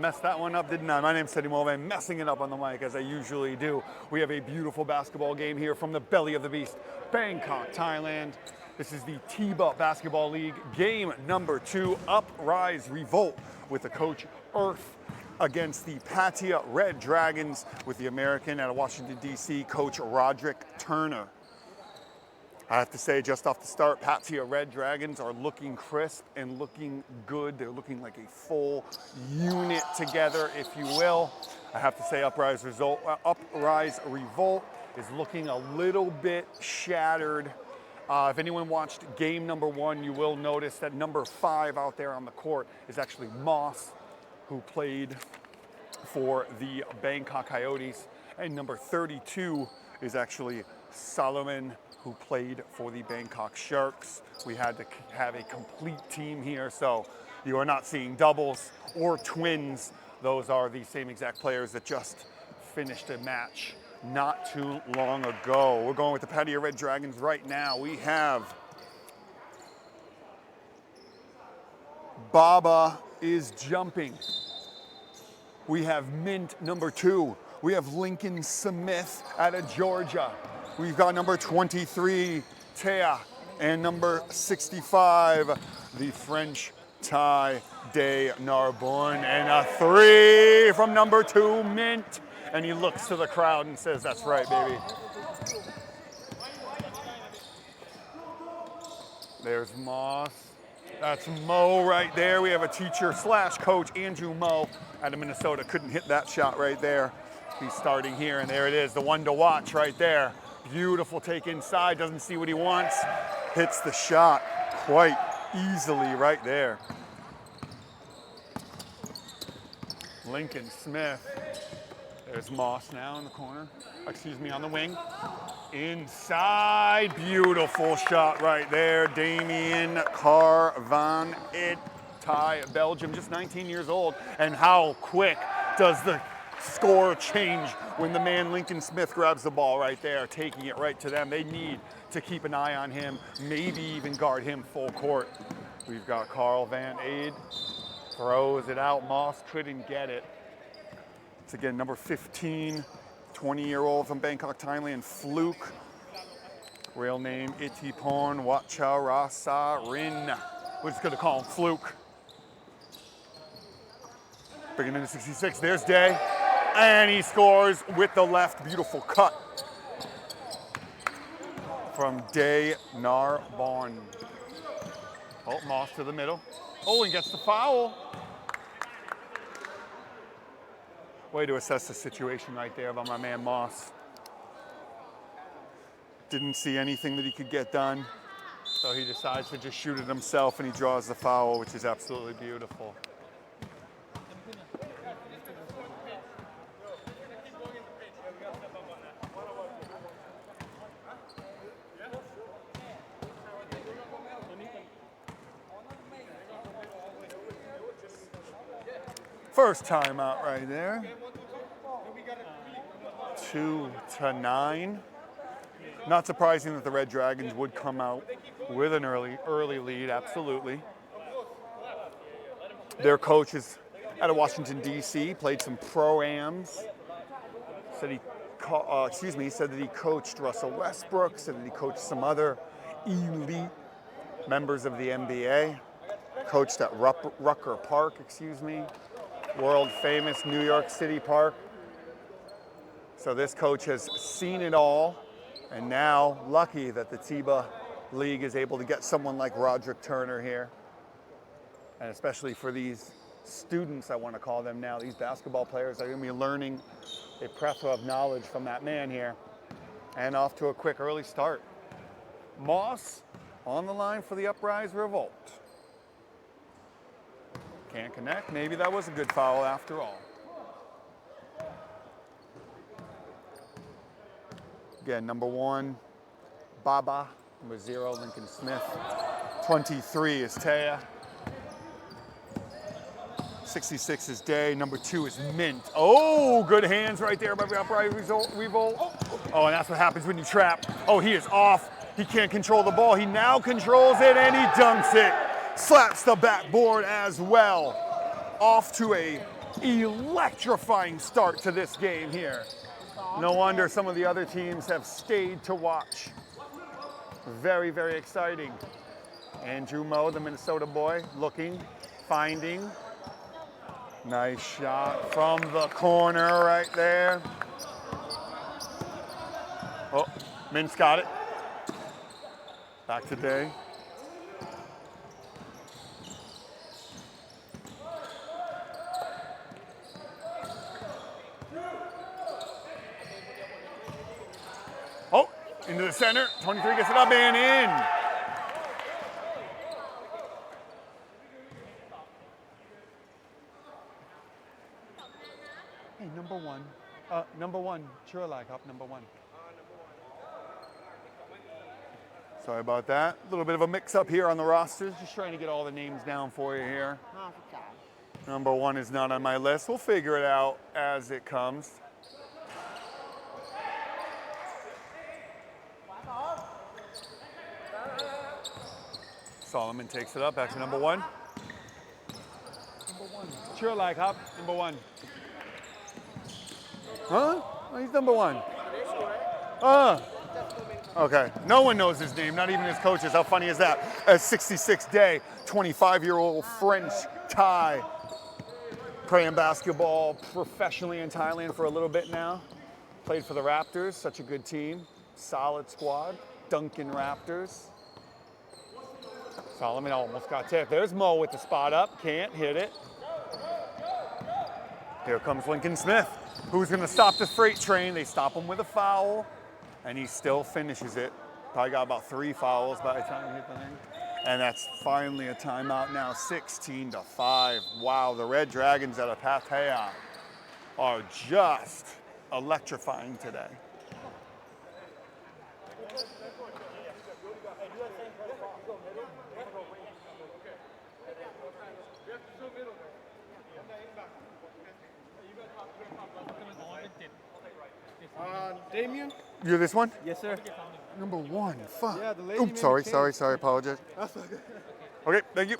Messed that one up, didn't I? My name's Teddy Mulvey, messing it up on the mic as I usually do. We have a beautiful basketball game here from the belly of the beast, Bangkok, Thailand. This is the TIBA Basketball League game number 2, Uprise Revolt with the coach Earth against the Pattaya Red Dragons with the American out of Washington, D.C., coach Roderick Turner. I have to say, just off the start, Pattaya Red Dragons are looking crisp and looking good. They're looking like a full unit together, if you will. I have to say, Uprise Revolt is looking a little bit shattered. If anyone watched game number 1, you will notice that number 5 out there on the court is actually Moss, who played for the Bangkok Coyotes, and number 32 is actually Solomon, who played for the Bangkok Sharks. We had to have a complete team here, so you are not seeing doubles or twins. Those are the same exact players that just finished a match not too long ago. We're going with the Pattaya Red Dragons right now. We have Baba is jumping. We have Mint number 2. We have Lincoln Smith out of Georgia. We've got number 23, Thea, and number 65, the French Thai de Narbonne, and a 3 from number 2, Mint. And he looks to the crowd and says, "That's right, baby." There's Moss. That's Mo right there. We have a teacher / coach, Andrew Mo, out of Minnesota. Couldn't hit that shot right there. He's starting here, and there it is, the one to watch right there. Beautiful take inside, doesn't see what he wants. Hits the shot quite easily right there. Lincoln Smith. There's Moss now in the corner. Excuse me, on the wing. Inside, beautiful shot right there. Damien Carr van It, Thai, Belgium, just 19 years old. And how quick does the score change when the man Lincoln Smith grabs the ball right there, taking it right to them. They need to keep an eye on him, maybe even guard him full court. We've got Carl Van Aid, throws it out. Moss couldn't get it. It's again number 15, 20-year-old from Bangkok, Thailand, Fluke. Real name Itipon Wacharasarin. We're just gonna call him Fluke. Bringing in the 66, there's Day. And he scores with the left. Beautiful cut from De Narbonne. Oh, Moss to the middle. Oh, and gets the foul. Way to assess the situation right there by my man Moss. Didn't see anything that he could get done, so he decides to just shoot it himself, and he draws the foul, which is absolutely beautiful. First timeout right there. 2-9. Not surprising that the Red Dragons would come out with an early lead, absolutely. Their coach is out of Washington, D.C., played some pro-ams. Said that he coached Russell Westbrook, said that he coached some other elite members of the NBA. Coached at Rucker Park, world famous New York City Park. So this coach has seen it all, and now lucky that the TIBA League is able to get someone like Roderick Turner here. And especially for these students, I want to call them now, these basketball players are going to be learning a plethora of knowledge from that man here. And off to a quick early start. Moss on the line for the Uprise Revolt. Can't connect. Maybe that was a good foul after all. Again, number 1, Baba. Number 0, Lincoln Smith. 23 is Thea. 66 is Day. Number 2 is Mint. Oh, good hands right there by the Uprise Revolt. Oh, and that's what happens when you trap. Oh, he is off. He can't control the ball. He now controls it, and he dunks it. Slaps the backboard as well. Off to a Electrifying start to this game here. No wonder some of the other teams have stayed to watch. Very, very exciting. Andrew Moe, the Minnesota boy, looking, finding. Nice shot from the corner right there. Oh, Mintz got it. Back to Day. Oh, into the center. 23 gets it up and in. Hey, number one, sure like up, number one. Sorry about that. A little bit of a mix up here on the rosters. Just trying to get all the names down for you here. Number one is not on my list. We'll figure it out as it comes. Solomon takes it up, back to number one. Number one. Sure like up, number one. Huh? Oh, he's number one. Okay, no one knows his name, not even his coaches. How funny is that? A 66 Day, 25-year-old French Thai, playing basketball professionally in Thailand for a little bit now. Played for the Raptors, such a good team. Solid squad, Duncan Raptors. Solomon almost got tipped. There's Mo with the spot up, can't hit it. Here comes Lincoln Smith. Who's gonna stop the freight train? They stop him with a foul, and he still finishes it. Probably got about 3 fouls by the time he hit the thing. And that's finally a timeout now, 16-5. Wow, the Red Dragons out of Pattaya are just electrifying today. Damien? You're this one? Yes, sir. Number one, fuck. Yeah, the lady Oops, sorry, apologize. Okay, thank you.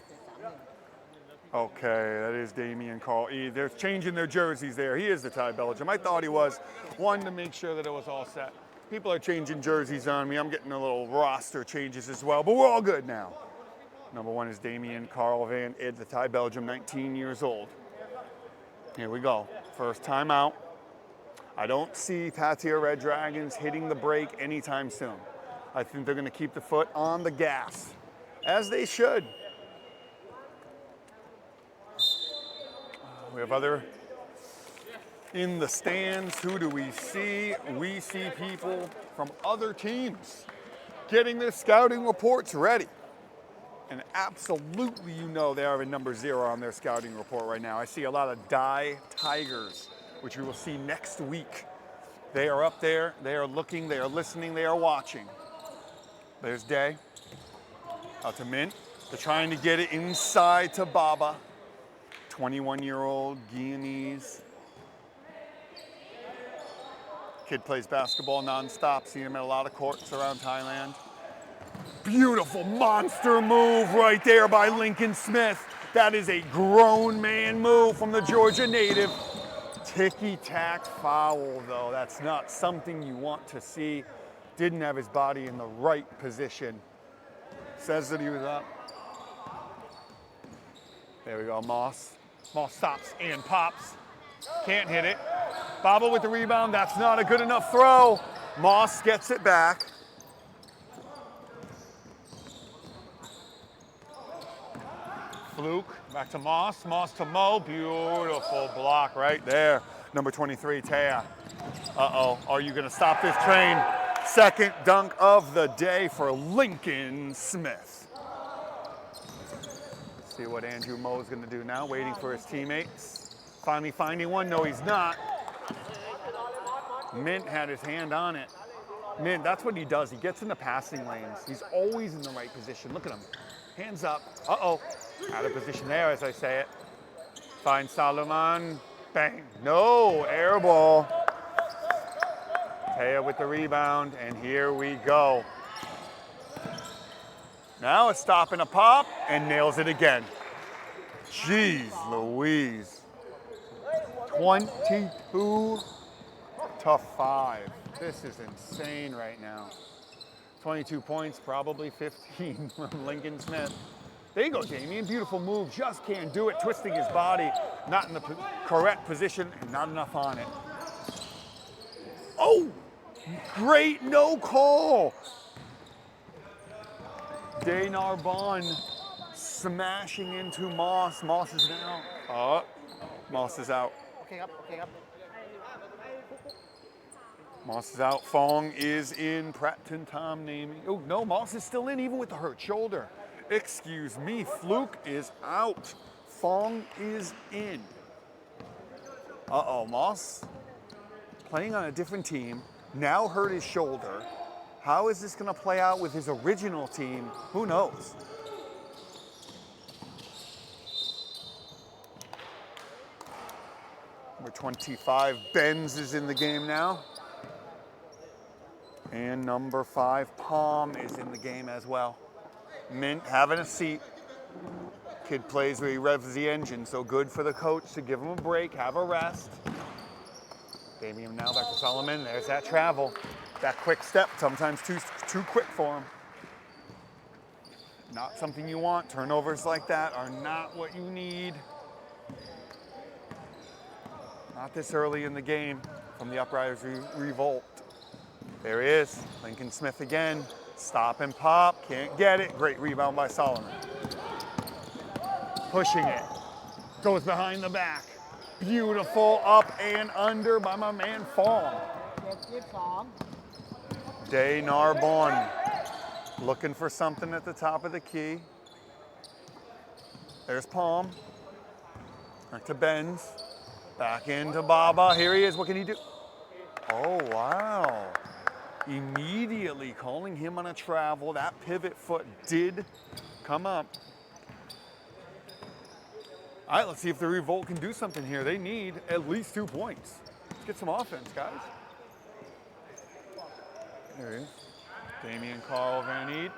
Okay, that is Damian Carl E. They're changing their jerseys there. He is the Thai Belgium. I thought he was. One, to make sure that it was all set. People are changing jerseys on me. I'm getting a little roster changes as well, but we're all good now. Number one is Damian Carl Van Id, the Thai Belgium, 19 years old. Here we go. First time out. I don't see Pattaya Red Dragons hitting the brake anytime soon. I think they're going to keep the foot on the gas, as they should. We have other in the stands. Who do we see? We see people from other teams getting their scouting reports ready. And absolutely, you know, they are a number 0 on their scouting report right now. I see a lot of Dai Tigers, which we will see next week. They are up there, they are looking, they are listening, they are watching. There's Day, out to Mint. They're trying to get it inside to Baba, 21-year-old Guyanese. Kid plays basketball nonstop, see him at a lot of courts around Thailand. Beautiful monster move right there by Lincoln Smith. That is a grown man move from the Georgia native. Ticky-tack foul, though. That's not something you want to see. Didn't have his body in the right position. Says that he was up. There we go, Moss. Moss stops and pops. Can't hit it. Baba with the rebound. That's not a good enough throw. Moss gets it back. Fluke, back to Moss. Moss to Mo. Beautiful block right there. Number 23, Taya. Uh-oh, are you gonna stop this train? Second dunk of the day for Lincoln Smith. Let's see what Andrew Moe is gonna do now, waiting for his teammates. Finally finding one, no he's not. Mint had his hand on it. Mint, that's what he does. He gets in the passing lanes. He's always in the right position. Look at him. Hands up. Uh-oh. Out of position there, as I say it. Finds Salomon. Bang. No. Air ball. Taya with the rebound, and here we go. Now it's stopping a pop and nails it again. Jeez Louise. 22-5. This is insane right now. 22 points, probably 15 from Lincoln Smith. There you go, Damien. Beautiful move. Just can't do it. Twisting his body. Not in the correct position and not enough on it. Oh! Great no call. De Narbonne smashing into Moss. Moss is now. Oh, Moss is out. Okay, up, okay, up. Moss is out. Fong is in. Pratton Tom naming. Oh, no, Moss is still in even with the hurt shoulder. Excuse me, Fluke is out. Fong is in. Uh-oh, Moss playing on a different team. Now hurt his shoulder. How is this going to play out with his original team? Who knows? Number 25, Benz is in the game now. And number 5, Palm is in the game as well. Mint having a seat. Kid plays where he revs the engine, so good for the coach to give him a break, have a rest. Damien now back to Solomon. There's that travel. That quick step, sometimes too quick for him. Not something you want. Turnovers like that are not what you need. Not this early in the game from the Uprise Revolt. There he is, Lincoln Smith again. Stop and pop, can't get it. Great rebound by Solomon. Pushing it, goes behind the back. Beautiful up and under by my man Fong. De Narbonne looking for something at the top of the key. There's Palm. Back to Benz. Back into Baba. Here he is. What can he do? Oh, wow. Immediately calling him on a travel. That pivot foot did come up. All right, let's see if the Revolt can do something here. They need at least 2 points. Let's get some offense, guys. There he is. Damien Carl Van Eed.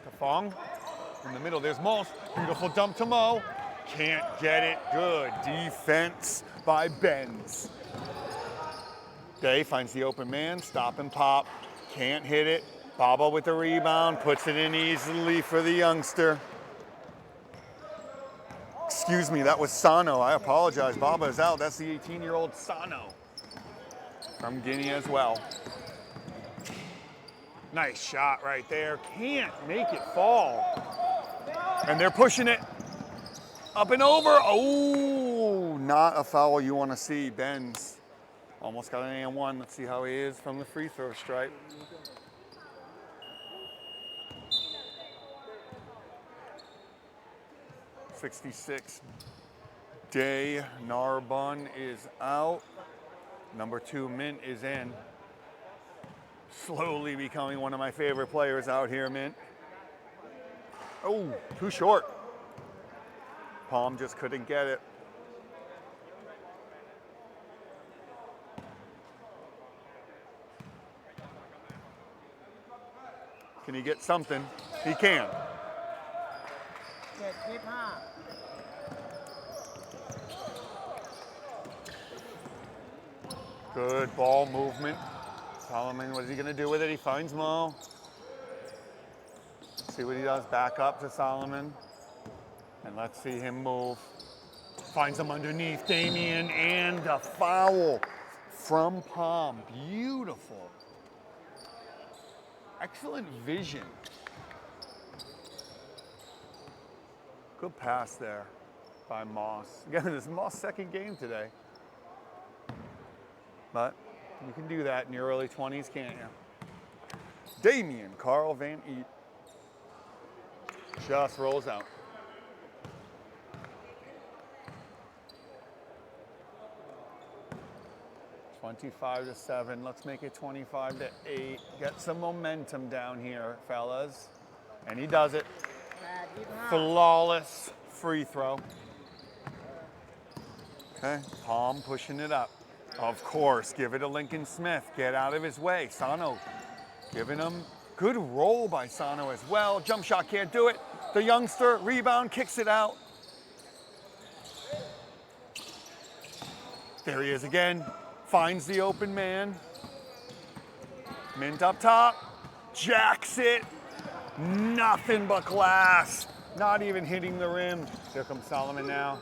To Fong. In the middle, there's Moss. Beautiful dump to Mo. Can't get it. Good defense by Benz. Day finds the open man. Stop and pop. Can't hit it. Baba with the rebound. Puts it in easily for the youngster. Excuse me, that was Sano. I apologize. Baba is out. That's the 18-year-old Sano from Guinea as well. Nice shot right there. Can't make it fall. And they're pushing it up and over. Oh, not a foul you want to see. Benz almost got an and one. Let's see how he is from the free throw stripe. .66. De Narbonne is out. Number 2, Mint is in. Slowly becoming one of my favorite players out here, Mint. Oh, too short. Palm just couldn't get it. Can he get something? He can. Good ball movement. Solomon, what is he going to do with it? He finds Mo. See what he does. Back up to Solomon. And let's see him move. Finds him underneath. Damien and a foul from Palm. Beautiful. Excellent vision. Good pass there by Moss. Again, this is Moss' second game today. But you can do that in your early 20s, can't you? Damien Carl Van Eet just rolls out. (25-7). Let's make it 25-8. Get some momentum down here, fellas. And he does it. Flawless free throw. Okay, Palm pushing it up. Of course, give it to Lincoln Smith. Get out of his way. Sano giving him good roll by Sano as well. Jump shot can't do it. The youngster rebound, kicks it out. There he is again. Finds the open man. Mint up top. Jacks it. Nothing but glass. Not even hitting the rim. Here comes Solomon now.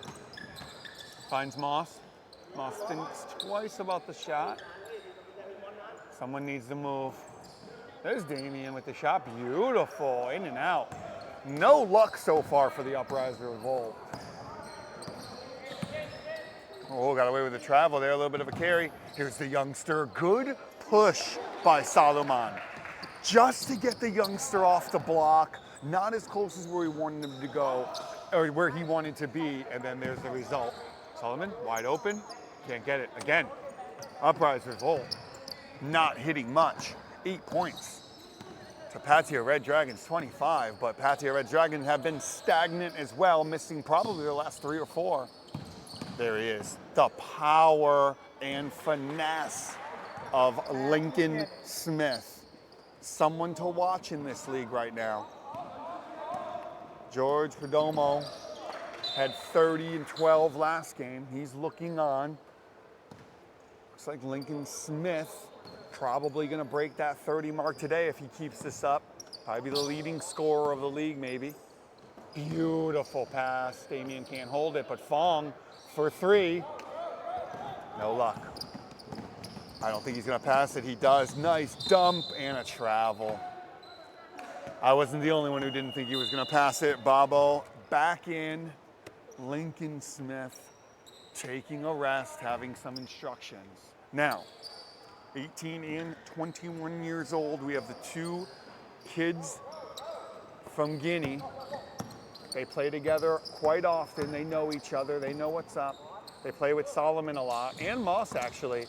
Finds Moss. Moss thinks twice about the shot. Someone needs to move. There's Damien with the shot. Beautiful. In and out. No luck so far for the Uprise Revolt. Oh, got away with the travel there. A little bit of a carry. Here's the youngster. Good push by Solomon. Just to get the youngster off the block. Not as close as where he wanted him to go, or where he wanted to be, and then there's the result. Solomon, wide open. Can't get it. Again, Uprise Revolt. Not hitting much. 8 points to Pattaya Red Dragons 25, but Pattaya Red Dragons have been stagnant as well, missing probably their last 3 or 4. There he is. The power and finesse of Lincoln Smith. Someone to watch in this league right now. George Perdomo had 30 and 12 last game. He's looking on. Looks like Lincoln Smith probably going to break that 30 mark today if he keeps this up. Probably be the leading scorer of the league, maybe. Beautiful pass. Damien can't hold it, but Fong for 3. No luck. I don't think he's going to pass it. He does. Nice dump and a travel. I wasn't the only one who didn't think he was going to pass it. Bobo back in. Lincoln Smith taking a rest, having some instructions. Now, 18 and 21 years old. We have the 2 kids from Guinea. They play together quite often. They know each other. They know what's up. They play with Solomon a lot, and Moss actually.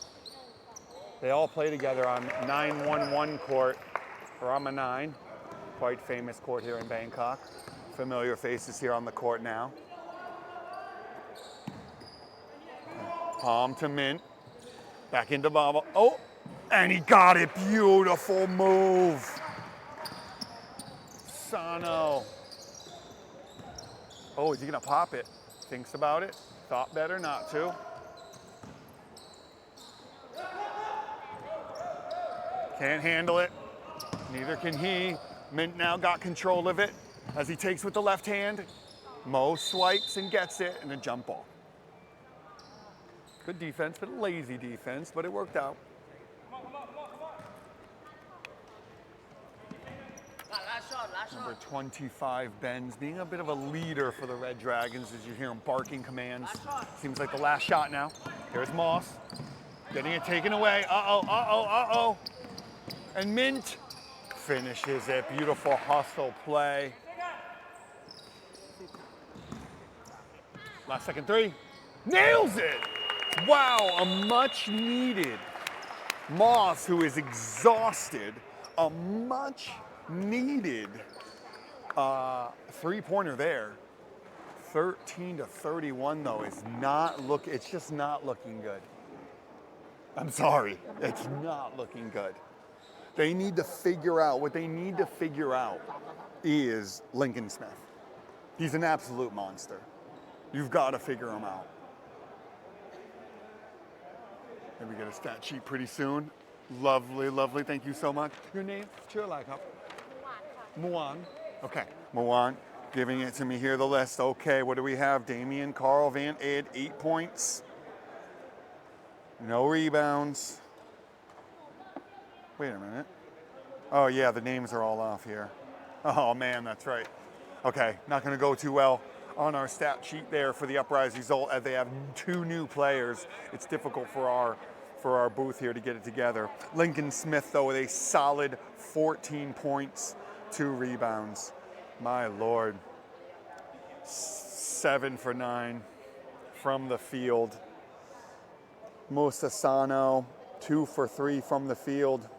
They all play together on 911 court, Rama 9. Quite famous court here in Bangkok. Familiar faces here on the court now. Palm to Mint. Back into Baba. Oh, and he got it. Beautiful move. Sano. Oh, is he gonna pop it? Thinks about it. Thought better not to. Can't handle it. Neither can he. Mint now got control of it as he takes with the left hand. Mo swipes and gets it, and a jump ball. Good defense, but lazy defense, but it worked out. Number 25, Benz, being a bit of a leader for the Red Dragons as you hear him barking commands. Seems like the last shot now. Here's Moss, getting it taken away. Uh-oh, uh-oh, uh-oh. And Mint finishes it. Beautiful hustle play. Last second 3. Nails it! Wow, a much needed Moss, who is exhausted, a much needed 3-pointer there. 13 to 31 though is it's just not looking good. I'm sorry, it's not looking good. They need to figure out, what they need to figure out is Lincoln Smith. He's an absolute monster. You've got to figure him out. And we get a stat sheet pretty soon. Lovely, lovely. Thank you so much. Your name? Muan. Okay, Muan giving it to me here, the list. Okay, what do we have? Damien, Carl, Van Ed, 8 points. No rebounds. Wait a minute. Oh yeah, the names are all off here. Oh man, that's right. Okay, not gonna go too well on our stat sheet there for the Uprise result as they have 2 new players. It's difficult for our booth here to get it together. Lincoln Smith though with a solid 14 points, 2 rebounds. My Lord. 7 for 9 from the field. Musa Sano, 2 for 3 from the field.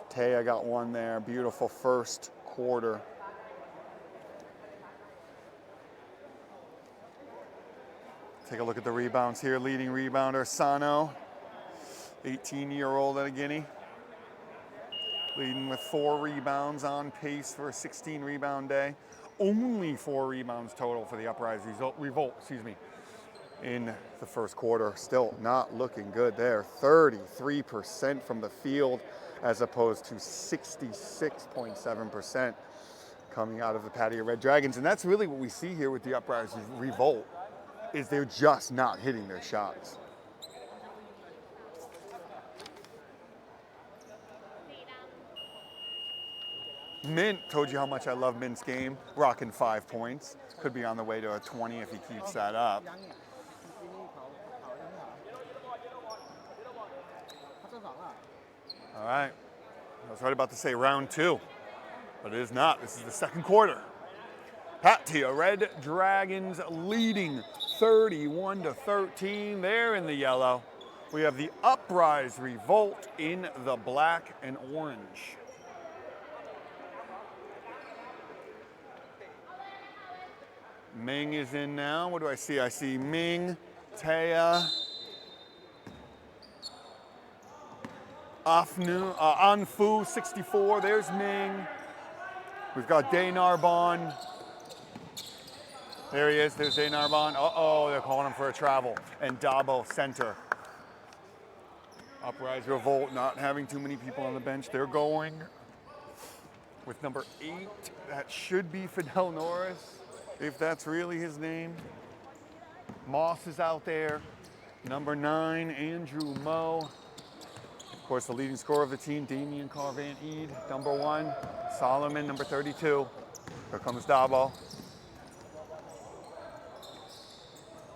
Taya got 1 there. Beautiful first quarter. Take a look at the rebounds here. Leading rebounder, Sano, 18-year-old out of Guinea. Leading with 4 rebounds, on pace for a 16 rebound day. Only 4 rebounds total for the Uprise Revolt, in the first quarter. Still not looking good there. 33% from the field as opposed to 66.7% coming out of the Pattaya Red Dragons. And that's really what we see here with the Uprise Revolt, is they're just not hitting their shots. Mint, told you how much I love Mint's game. Rocking 5 points. Could be on the way to a 20 if he keeps that up. All right. I was right about to say round 2, but it is not. This is the second quarter. Pattaya Red Dragons leading 31-13. They're in the yellow. We have the Uprise Revolt in the black and orange. Ming is in now. What do I see? I see Ming, Taya, Anfu, 64. There's Ming. We've got Day Narbonne. There he is. There's Day Narbonne. Uh-oh, they're calling him for a travel. And Dabo, center. Uprise Revolt not having too many people on the bench. They're going with number 8. That should be Fidel Norris, if that's really his name. Moss is out there. Number 9, Andrew Moe. Of course, the leading scorer of the team, Damien Carr-Van-Eed. Number 1, Solomon, number 32. Here comes Dabo.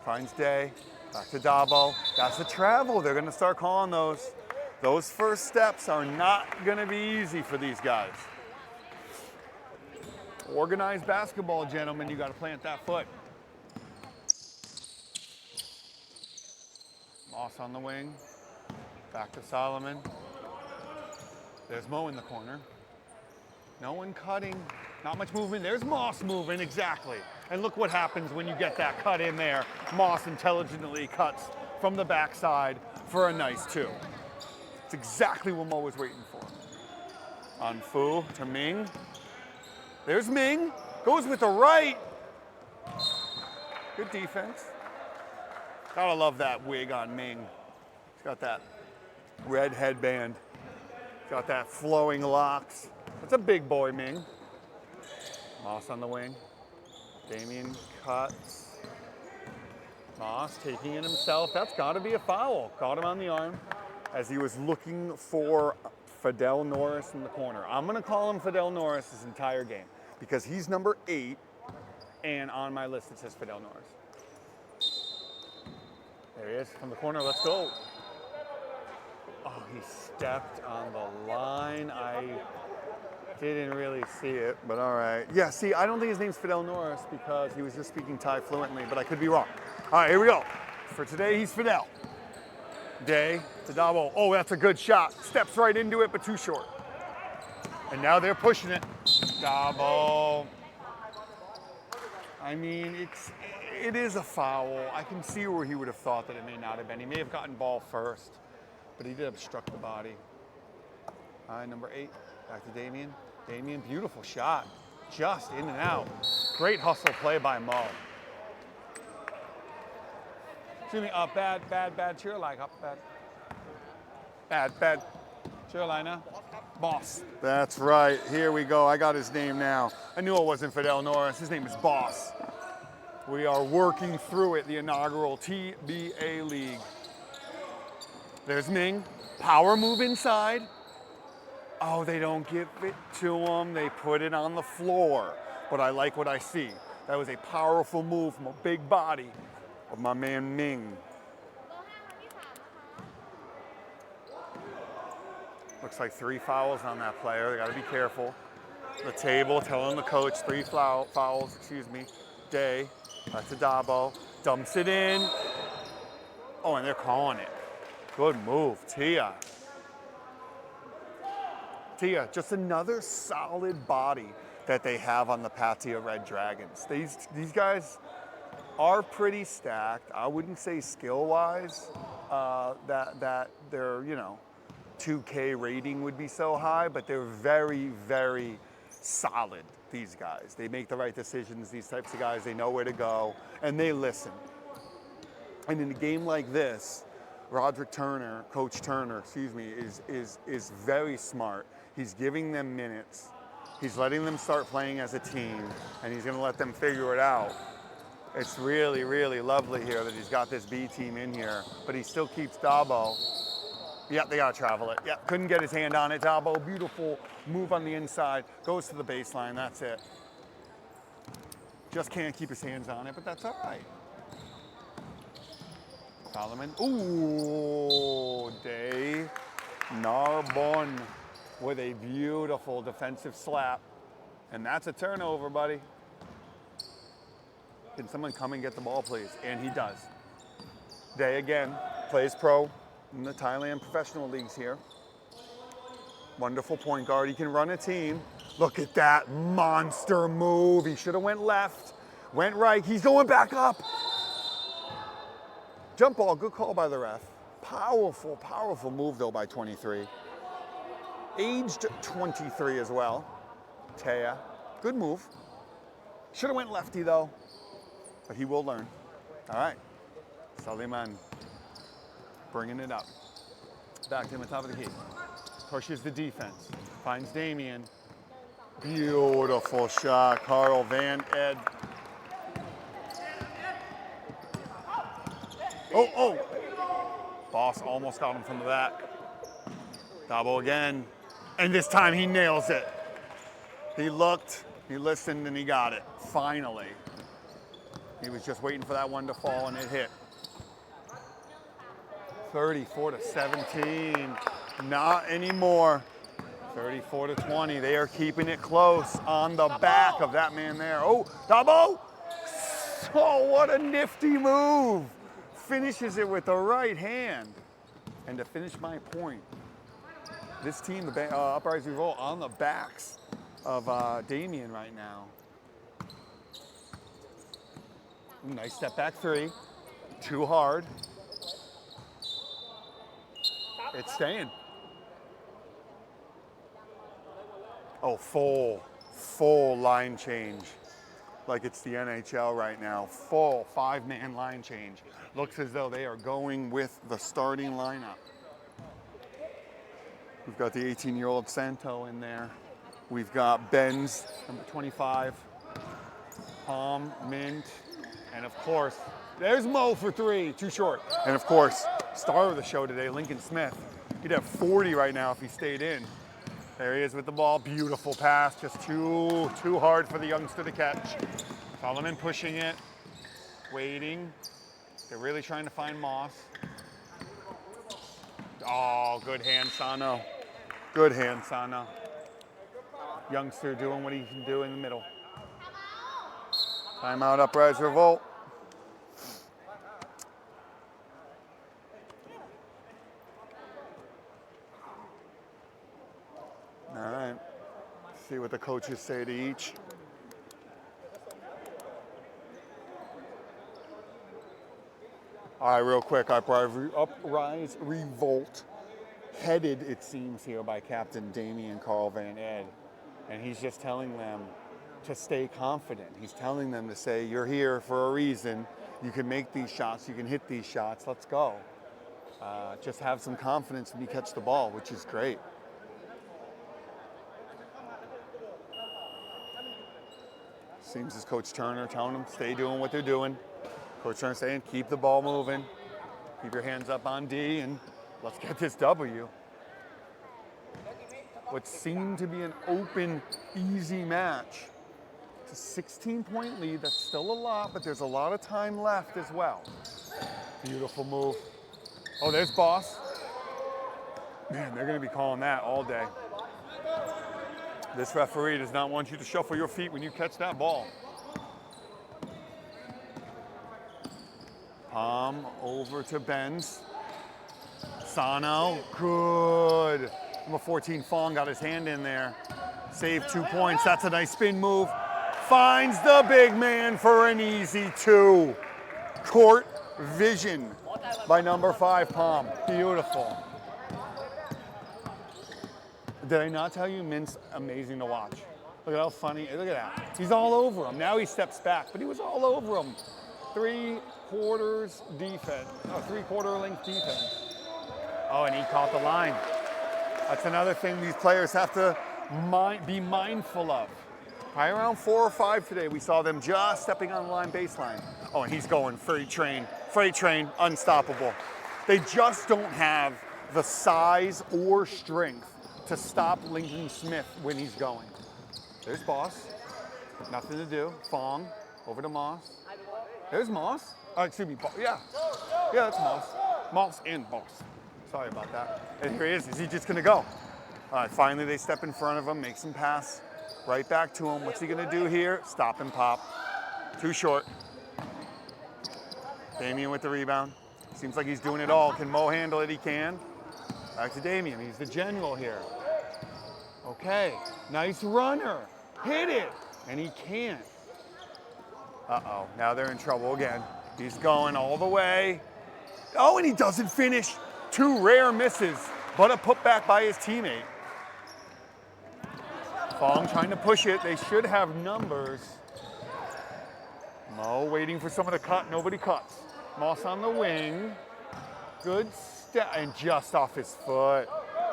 Finds Day. Back to Dabo. That's a travel. They're going to start calling those. Those first steps are not going to be easy for these guys. Organized basketball, gentlemen. You got to plant that foot. Moss on the wing. Back to Solomon. There's Mo in the corner. No one cutting. Not much movement. There's Moss moving, exactly. And look what happens when you get that cut in there. Moss intelligently cuts from the backside for a nice 2. It's exactly what Mo was waiting for. Anfu to Ming. There's Ming. Goes with the right. Good defense. Gotta love that wig on Ming. He's got that red headband. Got that flowing locks. That's a big boy, Ming. Moss on the wing. Damien cuts. Moss taking it himself. That's got to be a foul. Caught him on the arm as he was looking for Fidel Norris in the corner. I'm going to call him Fidel Norris this entire game because he's number 8, and on my list it says Fidel Norris. There he is from the corner. Let's go. Oh, he stepped on the line. I didn't really see it, but all right. Yeah, see, I don't think his name's Fidel Norris because he was just speaking Thai fluently, but I could be wrong. All right, here we go. For today, he's Fidel. Day to Dabo. Oh, that's a good shot. Steps right into it, but too short. And now they're pushing it. Dabo. I mean, it is a foul. I can see where he would have thought that it may not have been. He may have gotten ball first, but he did obstruct the body. All right, number 8. Back to Damien. Damien, beautiful shot. Just in and out. Great hustle play by Mo. Excuse me, bad cheer like up, bad cheer liner. Boss. That's right. Here we go. I got his name now. I knew it wasn't Fidel Norris. His name is Boss. We are working through it, the inaugural TBA League. There's Ming. Power move inside. Oh, they don't give it to him. They put it on the floor. But I like what I see. That was a powerful move from a big body of my man Ming. Looks like 3 fouls on that player. They got to be careful. The table telling the coach 3 fouls, Day, back to Dabo. Dumps it in. Oh, and they're calling it. Good move, Tia. Tia, just another solid body that they have on the Pattaya Red Dragons. These guys are pretty stacked. I wouldn't say skill-wise that their 2K rating would be so high, but they're very, very solid, these guys. They make the right decisions, these types of guys. They know where to go, and they listen. And in a game like this, Coach Turner, excuse me, is very smart. He's giving them minutes. He's letting them start playing as a team, and he's going to let them figure it out. It's really, really lovely here that he's got this B team in here, but he still keeps Dabo. Yep, they got to travel it. Yep, couldn't get his hand on it. Dabo, beautiful move on the inside, goes to the baseline, that's it. Just can't keep his hands on it, but that's all right. Solomon, ooh, Day Narbonne with a beautiful defensive slap. And that's a turnover, buddy. Can someone come and get the ball, please? And he does. Day again, plays pro in the Thailand professional leagues here. Wonderful point guard, he can run a team. Look at that monster move. He should have went left, went right, he's going back up. Jump ball, good call by the ref. Powerful, powerful move though by 23. Aged 23 as well. Taya, good move. Should have went lefty though, but he will learn. All right, Saliman bringing it up. Back to him on top of the key. Pushes the defense, finds Damian. Beautiful shot, Carl Van Ed. Oh. Boss almost got him from the back. Dabo again. And this time he nails it. He looked, he listened, and he got it. Finally. He was just waiting for that one to fall, and it hit. 34-17. Not anymore. 34-20. They are keeping it close on the back of that man there. Oh, Dabo! Oh, what a nifty move. Finishes it with the right hand. And to finish my point, this team, the Uprise Revolt, on the backs of Damian right now. Nice step back three. Too hard. It's staying. Oh, full line change. Like it's the NHL right now. Full 5-man line change. Looks as though they are going with the starting lineup. We've got the 18-year-old Santo in there. We've got Benz, number 25. Palm, Mint, and of course, there's Mo for three, too short. And of course, star of the show today, Lincoln Smith. He'd have 40 right now if he stayed in. There he is with the ball, beautiful pass, just too hard for the youngster to catch. Solomon pushing it, waiting. They're really trying to find Moss. Oh, good hand, Sano. Good hand, Sano. Youngster doing what he can do in the middle. Timeout, Uprise Revolt. All right, see what the coaches say to each. All right, real quick, Uprise Revolt, headed, it seems here, by Captain Damian Carl Van Ed. And he's just telling them to stay confident. He's telling them to say, you're here for a reason. You can make these shots, you can hit these shots, let's go. Just have some confidence when you catch the ball, which is great. Seems as Coach Turner telling them, stay doing what they're doing. Coach Turner saying, keep the ball moving. Keep your hands up on D, and let's get this W. What seemed to be an open, easy match. It's a 16-point lead. That's still a lot, but there's a lot of time left as well. Beautiful move. Oh, there's Boss. Man, they're going to be calling that all day. This referee does not want you to shuffle your feet when you catch that ball. Palm over to Benz. Sano, good. Number 14, Fong got his hand in there. Saved 2 points, that's a nice spin move. Finds the big man for an easy two. Court vision by number 5, Palm. Beautiful. Did I not tell you Mint's amazing to watch? Look at how funny, look at that. He's all over him. Now he steps back, but he was all over him. 3 quarters defense, three-quarter length defense. Oh, and he caught the line. That's another thing these players have to be mindful of. Probably around 4 or 5 today, we saw them just stepping on the line baseline. Oh, and he's going freight train, unstoppable. They just don't have the size or strength to stop Lincoln Smith when he's going. There's Boss, nothing to do. Fong, over to Moss. There's Moss. Excuse me, yeah, that's Moss. Moss and Boss. Sorry about that. And here he is. Is he just gonna go? All right, finally they step in front of him, make some pass right back to him. What's he gonna do here? Stop and pop. Too short. Damian with the rebound. Seems like he's doing it all. Can Mo handle it? He can. Back to Damian. He's the general here. Okay, nice runner. Hit it. And he can't. Uh-oh, now they're in trouble again. He's going all the way. Oh, and he doesn't finish. 2 rare misses, but a putback by his teammate. Fong trying to push it. They should have numbers. Mo waiting for someone to cut. Nobody cuts. Moss on the wing. Good step, and just off his foot.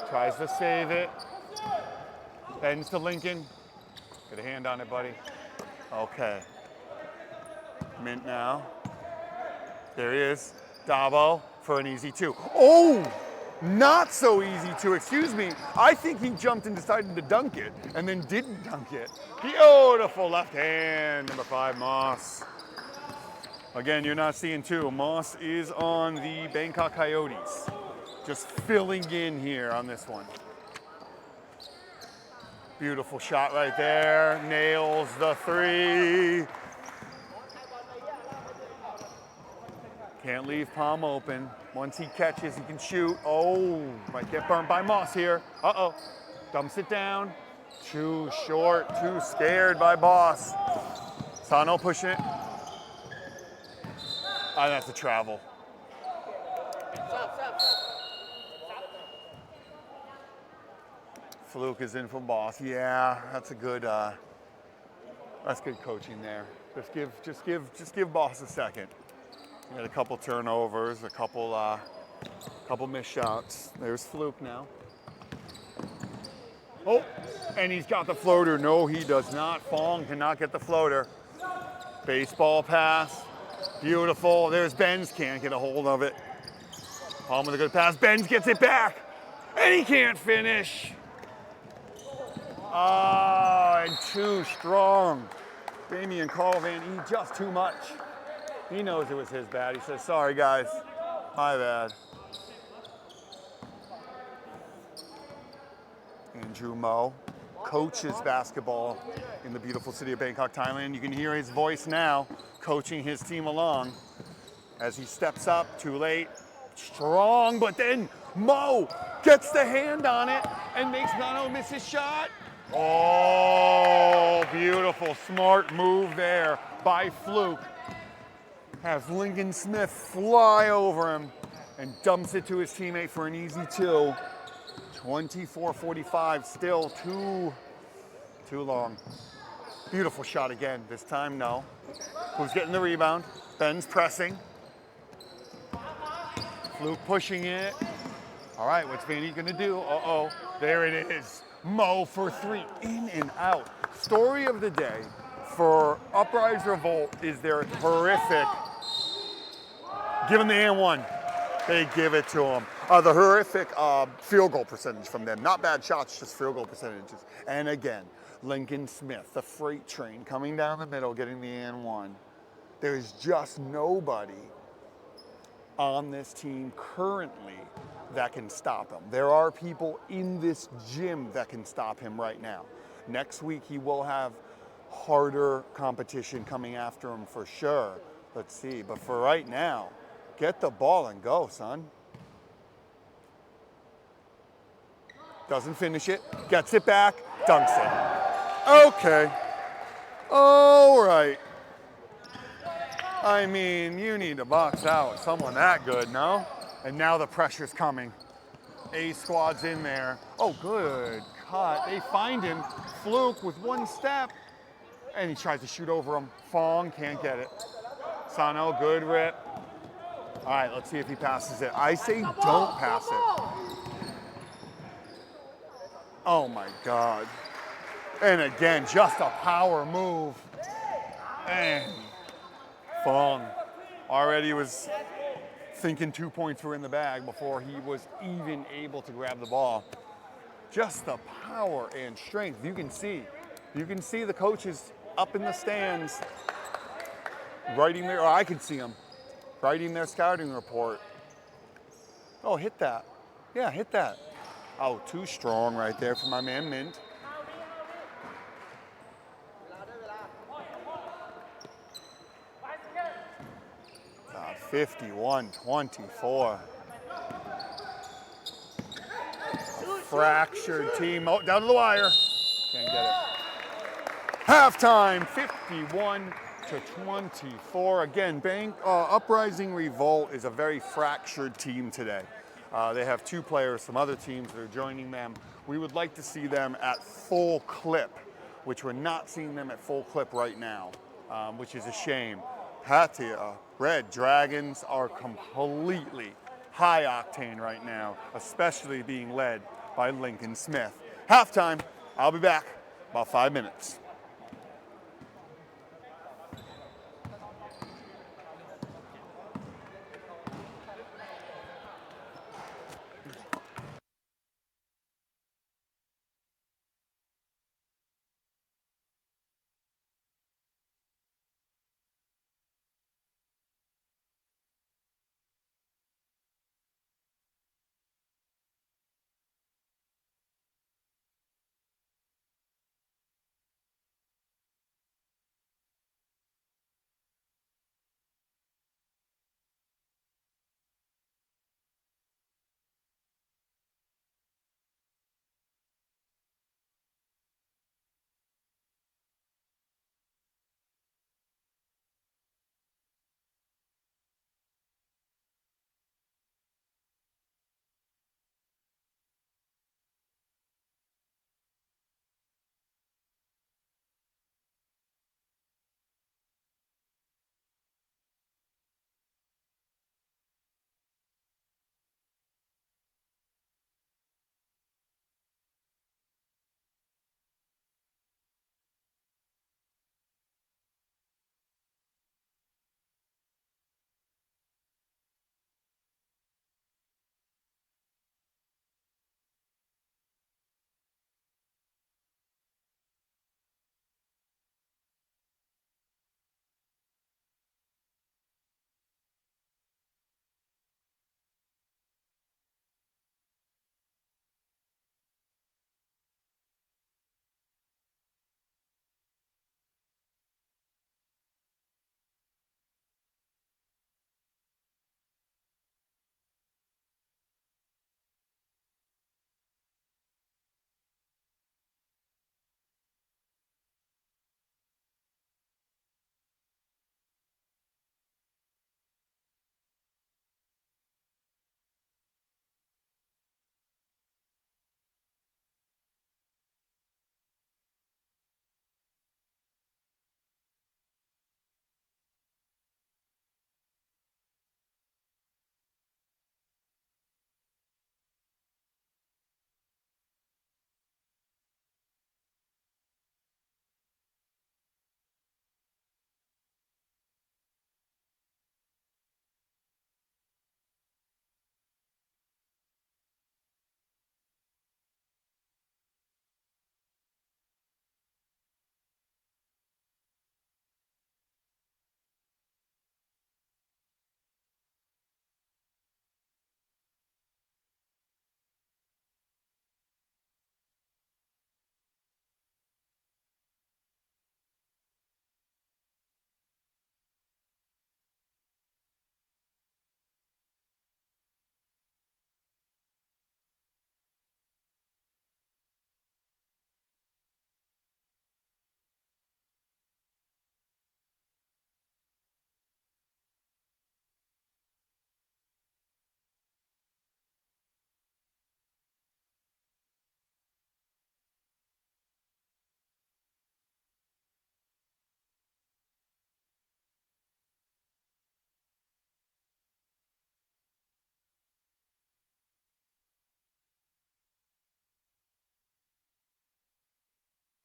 Tries to save it. Bends to Lincoln. Get a hand on it, buddy. Okay. Mint now. There he is. Dabo for an easy 2. Oh! Not so easy 2, excuse me. I think he jumped and decided to dunk it and then didn't dunk it. Beautiful left hand, number 5, Moss. Again, you're not seeing 2. Moss is on the Bangkok Coyotes. Just filling in here on this one. Beautiful shot right there. Nails the 3. Can't leave palm open. Once he catches, he can shoot. Oh, might get burned by Moss here. Uh-oh. Dumps it down. Too short, too scared by Boss. Sano pushing it. That's a travel. Fluke is in from Boss. Yeah, that's a good. That's good coaching there. Just give Boss a second. He had a couple turnovers, a couple missed shots. There's Fluke now. Oh, and he's got the floater. No, he does not. Fong cannot get the floater. Baseball pass. Beautiful. There's Benz. Can't get a hold of it. Palm with a good pass. Benz gets it back. And he can't finish. And too strong. Damian Colvan, he just too much. He knows it was his bad. He says, sorry guys, my bad. Andrew Mo coaches basketball in the beautiful city of Bangkok, Thailand. You can hear his voice now, coaching his team along as he steps up, too late, strong, but then Mo gets the hand on it and makes Nano miss his shot. Oh, beautiful, smart move there by Fluke. Has Lincoln Smith fly over him and dumps it to his teammate for an easy 2. 24-45, still too long. Beautiful shot again, this time no. Who's getting the rebound? Ben's pressing. Fluke pushing it. All right, what's Vandy gonna do? Uh-oh, there it is. Mo for 3, in and out. Story of the day for Uprise Revolt is their horrific. Give him the and 1. They give it to him. The horrific field goal percentage from them. Not bad shots, just field goal percentages. And again, Lincoln Smith, the freight train, coming down the middle, getting the and 1. There's just nobody on this team currently that can stop him. There are people in this gym that can stop him right now. Next week, he will have harder competition coming after him for sure. Let's see, but for right now, get the ball and go, son. Doesn't finish it, gets it back, dunks it. Okay, all right. I mean, you need to box out with someone that good, no? And now the pressure's coming. A squad's in there. Oh, good cut. They find him. Fluke with 1 step. And he tries to shoot over him. Fong can't get it. Sano, good rip. All right, let's see if he passes it. I say don't pass it. Oh my God. And again, just a power move. And Fong already was thinking 2 points were in the bag before he was even able to grab the ball. Just the power and strength. You can see the coaches up in the stands writing their, or I could see them writing their scouting report. Oh, hit that. Yeah, hit that. Oh, too strong right there for my man Mint. 51-24. Fractured team. Oh, down to the wire. Can't get it. Halftime, 51-24. Again, Uprising Revolt is a very fractured team today. They have two players from other teams that are joining them. We would like to see them at full clip, which we're not seeing them at full clip right now, which is a shame. Pattaya Red Dragons are completely high octane right now, especially being led by Lincoln Smith. Halftime, I'll be back about 5 minutes.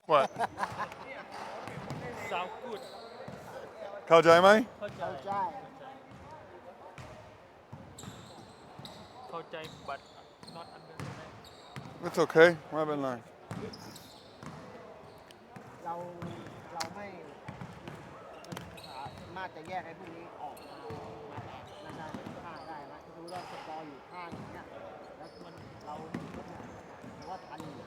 What? sound good เข้าใจไหม? เข้าใจ เข้าใจ เข้าใจ but not understand It's okay. ไม่เป็นไร เราไม่สามารถจะแยกไอ้พวกนี้ออกมาได้ข้างได้นะคือว่าสกอร์อยู่ข้างอย่างเงี้ยแล้วมันเราถือว่าทันอยู่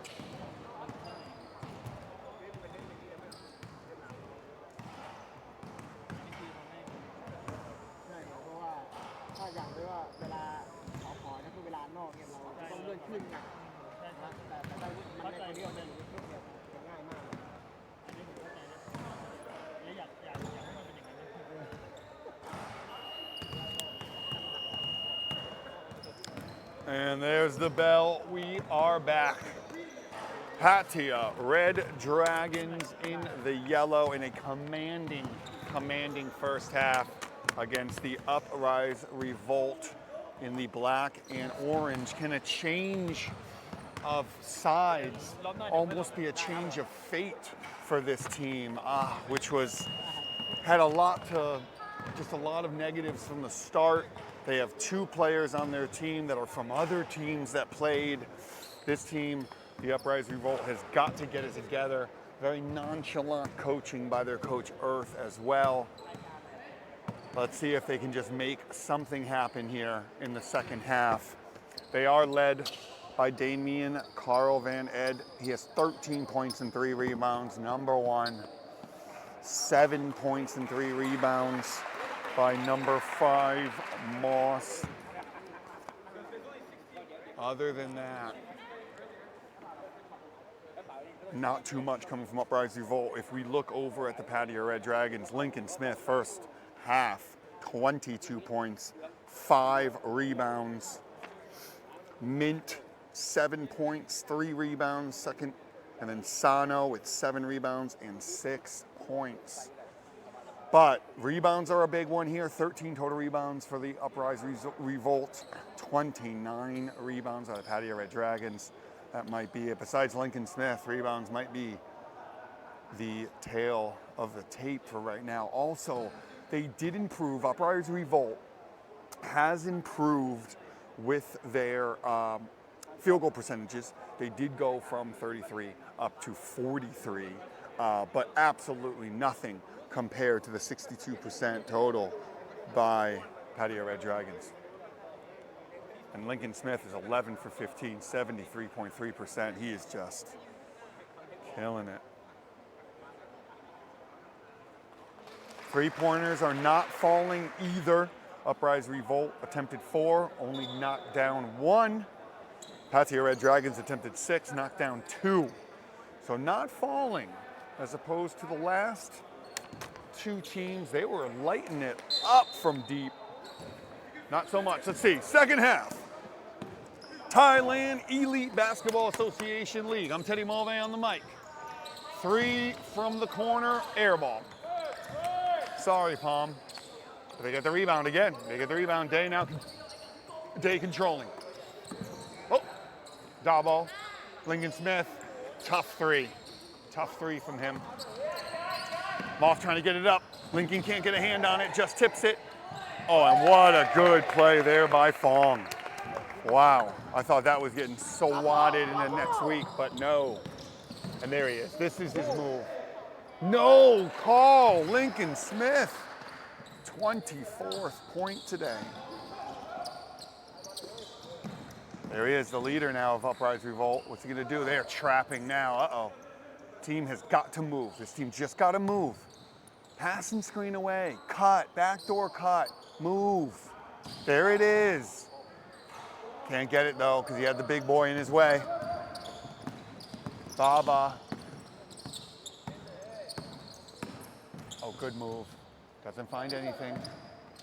ใช่เพราะว่าถ้าอย่างที่ว่าเวลาขอถ้าคือเวลานอกเนี่ยเราต้องเลื่อนขึ้นไงนะแต่ได้มันในตัวนี้มันจะง่ายมาก อันนี้ผมเข้าใจนะและอยากให้มันเป็นอย่างนั้นนะ And there's the bell. We are back. Pattaya, Red Dragons in the yellow in a commanding first half against the Uprise Revolt in the black and orange. Can a change of sides almost be a change of fate for this team, which had a lot of negatives from the start. They have two players on their team that are from other teams that played. This team, the Uprise Revolt, has got to get it together. Very nonchalant coaching by their coach Earth as well. Let's see if they can just make something happen here in the second half. They are led by Damien Carl Van Ed. He has 13 points and 3 rebounds, number one. 7 points and 3 rebounds by number 5, Moss. Other than that, not too much coming from Uprise Revolt. If we look over at the Pattaya Red Dragons, Lincoln Smith first half, 22 points, 5 rebounds. Mint, 7 points, 3 rebounds, second. And then Sano with 7 rebounds and 6 points. But rebounds are a big one here. 13 total rebounds for the Uprise Revolt. 29 rebounds on the Pattaya Red Dragons. That might be it. Besides Lincoln Smith, rebounds might be the tail of the tape for right now. Also, they did improve. Uprise Revolt has improved with their field goal percentages. They did go from 33 up to 43, but absolutely nothing compared to the 62% total by Pattaya Red Dragons. And Lincoln Smith is 11 for 15, 73.3%. He is just killing it. Three-pointers are not falling either. Uprise Revolt attempted 4, only knocked down 1. Pattaya Red Dragons attempted 6, knocked down 2. So not falling, as opposed to the last two teams. They were lighting it up from deep. Not so much. Let's see. Second half. Thailand Elite Basketball Association League. I'm Teddy Mulvey on the mic. 3 from the corner, air ball. Sorry, Palm. They get the rebound again. They get the rebound. Day controlling. Oh, dog ball. Lincoln Smith, tough 3. Tough 3 from him. Moss trying to get it up. Lincoln can't get a hand on it, just tips it. Oh, and what a good play there by Fong. Wow, I thought that was getting swatted in the next week, but no. And there he is. This is his move. No call, Lincoln Smith. 24th point today. There he is, the leader now of Uprise Revolt. What's he gonna do? They're trapping now, uh-oh. Team has got to move. This team just gotta move. Pass and screen away, cut, backdoor cut, move. There it is. Can't get it though, because he had the big boy in his way. Baba. Oh, good move. Doesn't find anything.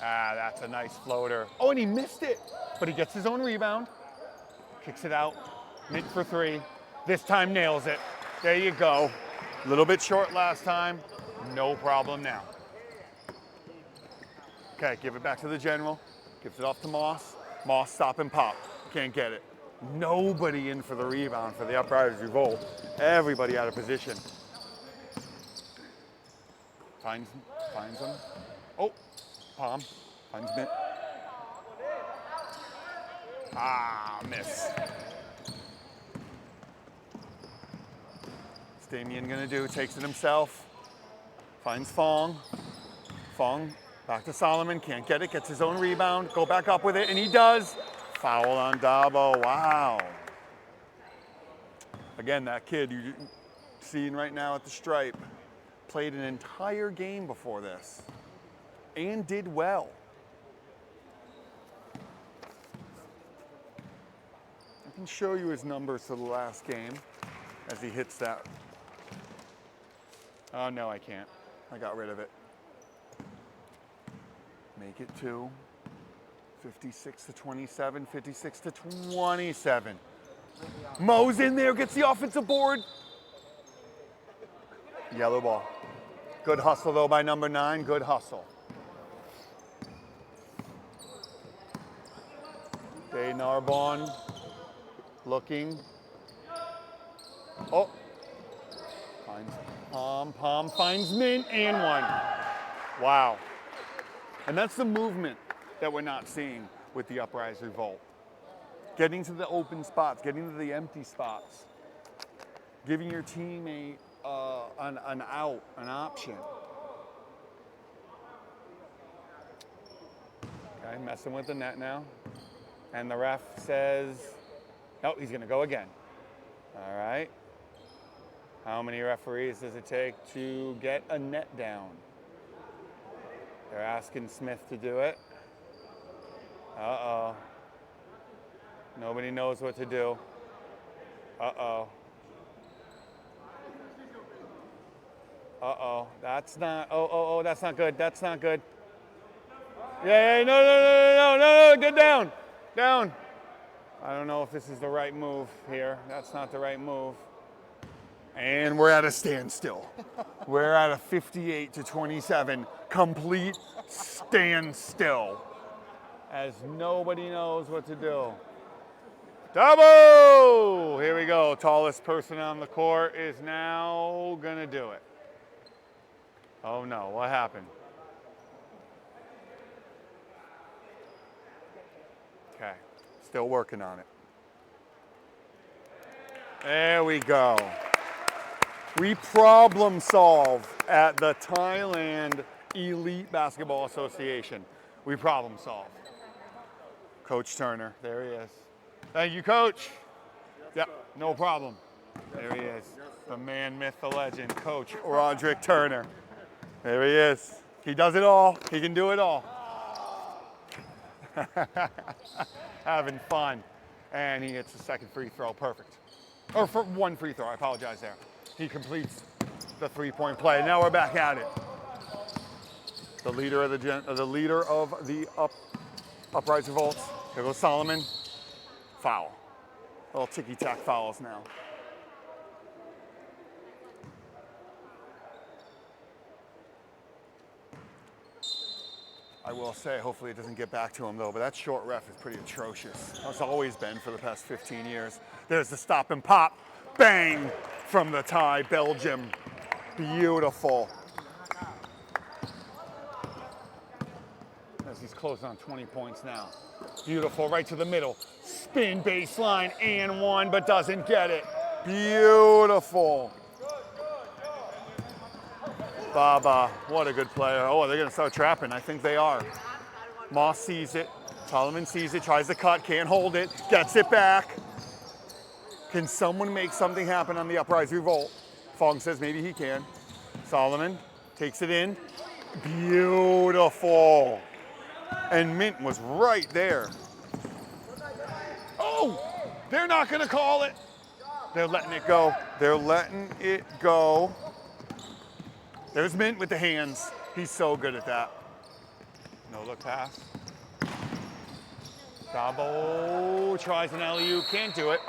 Ah, that's a nice floater. Oh, and he missed it, but he gets his own rebound. Kicks it out, mid for 3. This time nails it. There you go. A little bit short last time, no problem now. Okay, give it back to the general. Gives it off to Moss. Moss, stop and pop. Can't get it. Nobody in for the rebound for the Uprise Revolt. Everybody out of position. Finds him. Oh, palm. Finds Mint. Ah, miss. What's Damien gonna do? Takes it himself. Finds Fong. Fong back to Solomon. Can't get it. Gets his own rebound. Go back up with it, and he does. Foul on Dabo. Wow. Again, that kid you're seeing right now at the stripe played an entire game before this and did well. I can show you his numbers for the last game as he hits that. Oh, no, I can't. I got rid of it. Make it 2. 56 to 27, 56 to 27. Mo's in there, gets the offensive board. Yellow ball. Good hustle though by number 9, good hustle. Day Narbonne looking. Oh, finds Palm finds Mint and 1. Wow. And that's the movement that we're not seeing with the Uprise Revolt. Getting to the open spots, getting to the empty spots, giving your teammate an out, an option. Okay, messing with the net now. And the ref says, oh, he's gonna go again. All right. How many referees does it take to get a net down? They're asking Smith to do it. Uh-oh. Nobody knows what to do. Uh-oh. Uh-oh. That's not, oh, that's not good. That's not good. Yeah, no, get down. Down. I don't know if this is the right move here. That's not the right move. And we're at a standstill. We're at a 58 to 27 complete standstill as nobody knows what to do. Dabo! Here we go. Tallest person on the court is now gonna do it. Oh no, what happened? Okay, still working on it. There we go. We problem solve at the Thailand Elite Basketball Association. We problem solve. Coach Turner, there he is. Thank you, Coach. Yep, no problem. There he is. The man, myth, the legend, Coach Roderick Turner. There he is. He does it all. He can do it all. Having fun. And he hits the second free throw, perfect. Or for one free throw, I apologize there. He completes the three-point play. Now we're back at it. The leader of the Uprise Revolts. Here goes Solomon. Foul. Little ticky-tack fouls now. I will say, hopefully it doesn't get back to him though, but that short ref is pretty atrocious. It's always been for the past 15 years. There's the stop and pop. Bang from the Thai, Belgium. Beautiful. As he's closing on 20 points now. Beautiful, right to the middle. Spin baseline and 1, but doesn't get it. Beautiful. Baba, what a good player. Oh, they're gonna start trapping. I think they are. Moss sees it. Solomon sees it, tries to cut, can't hold it, gets it back. Can someone make something happen on the Uprise Revolt? Fong says maybe he can. Solomon takes it in. Beautiful. And Mint was right there. Oh, they're not gonna call it. They're letting it go. They're letting it go. There's Mint with the hands. He's so good at that. No look pass. Dabo tries an alley-oop, can't do it.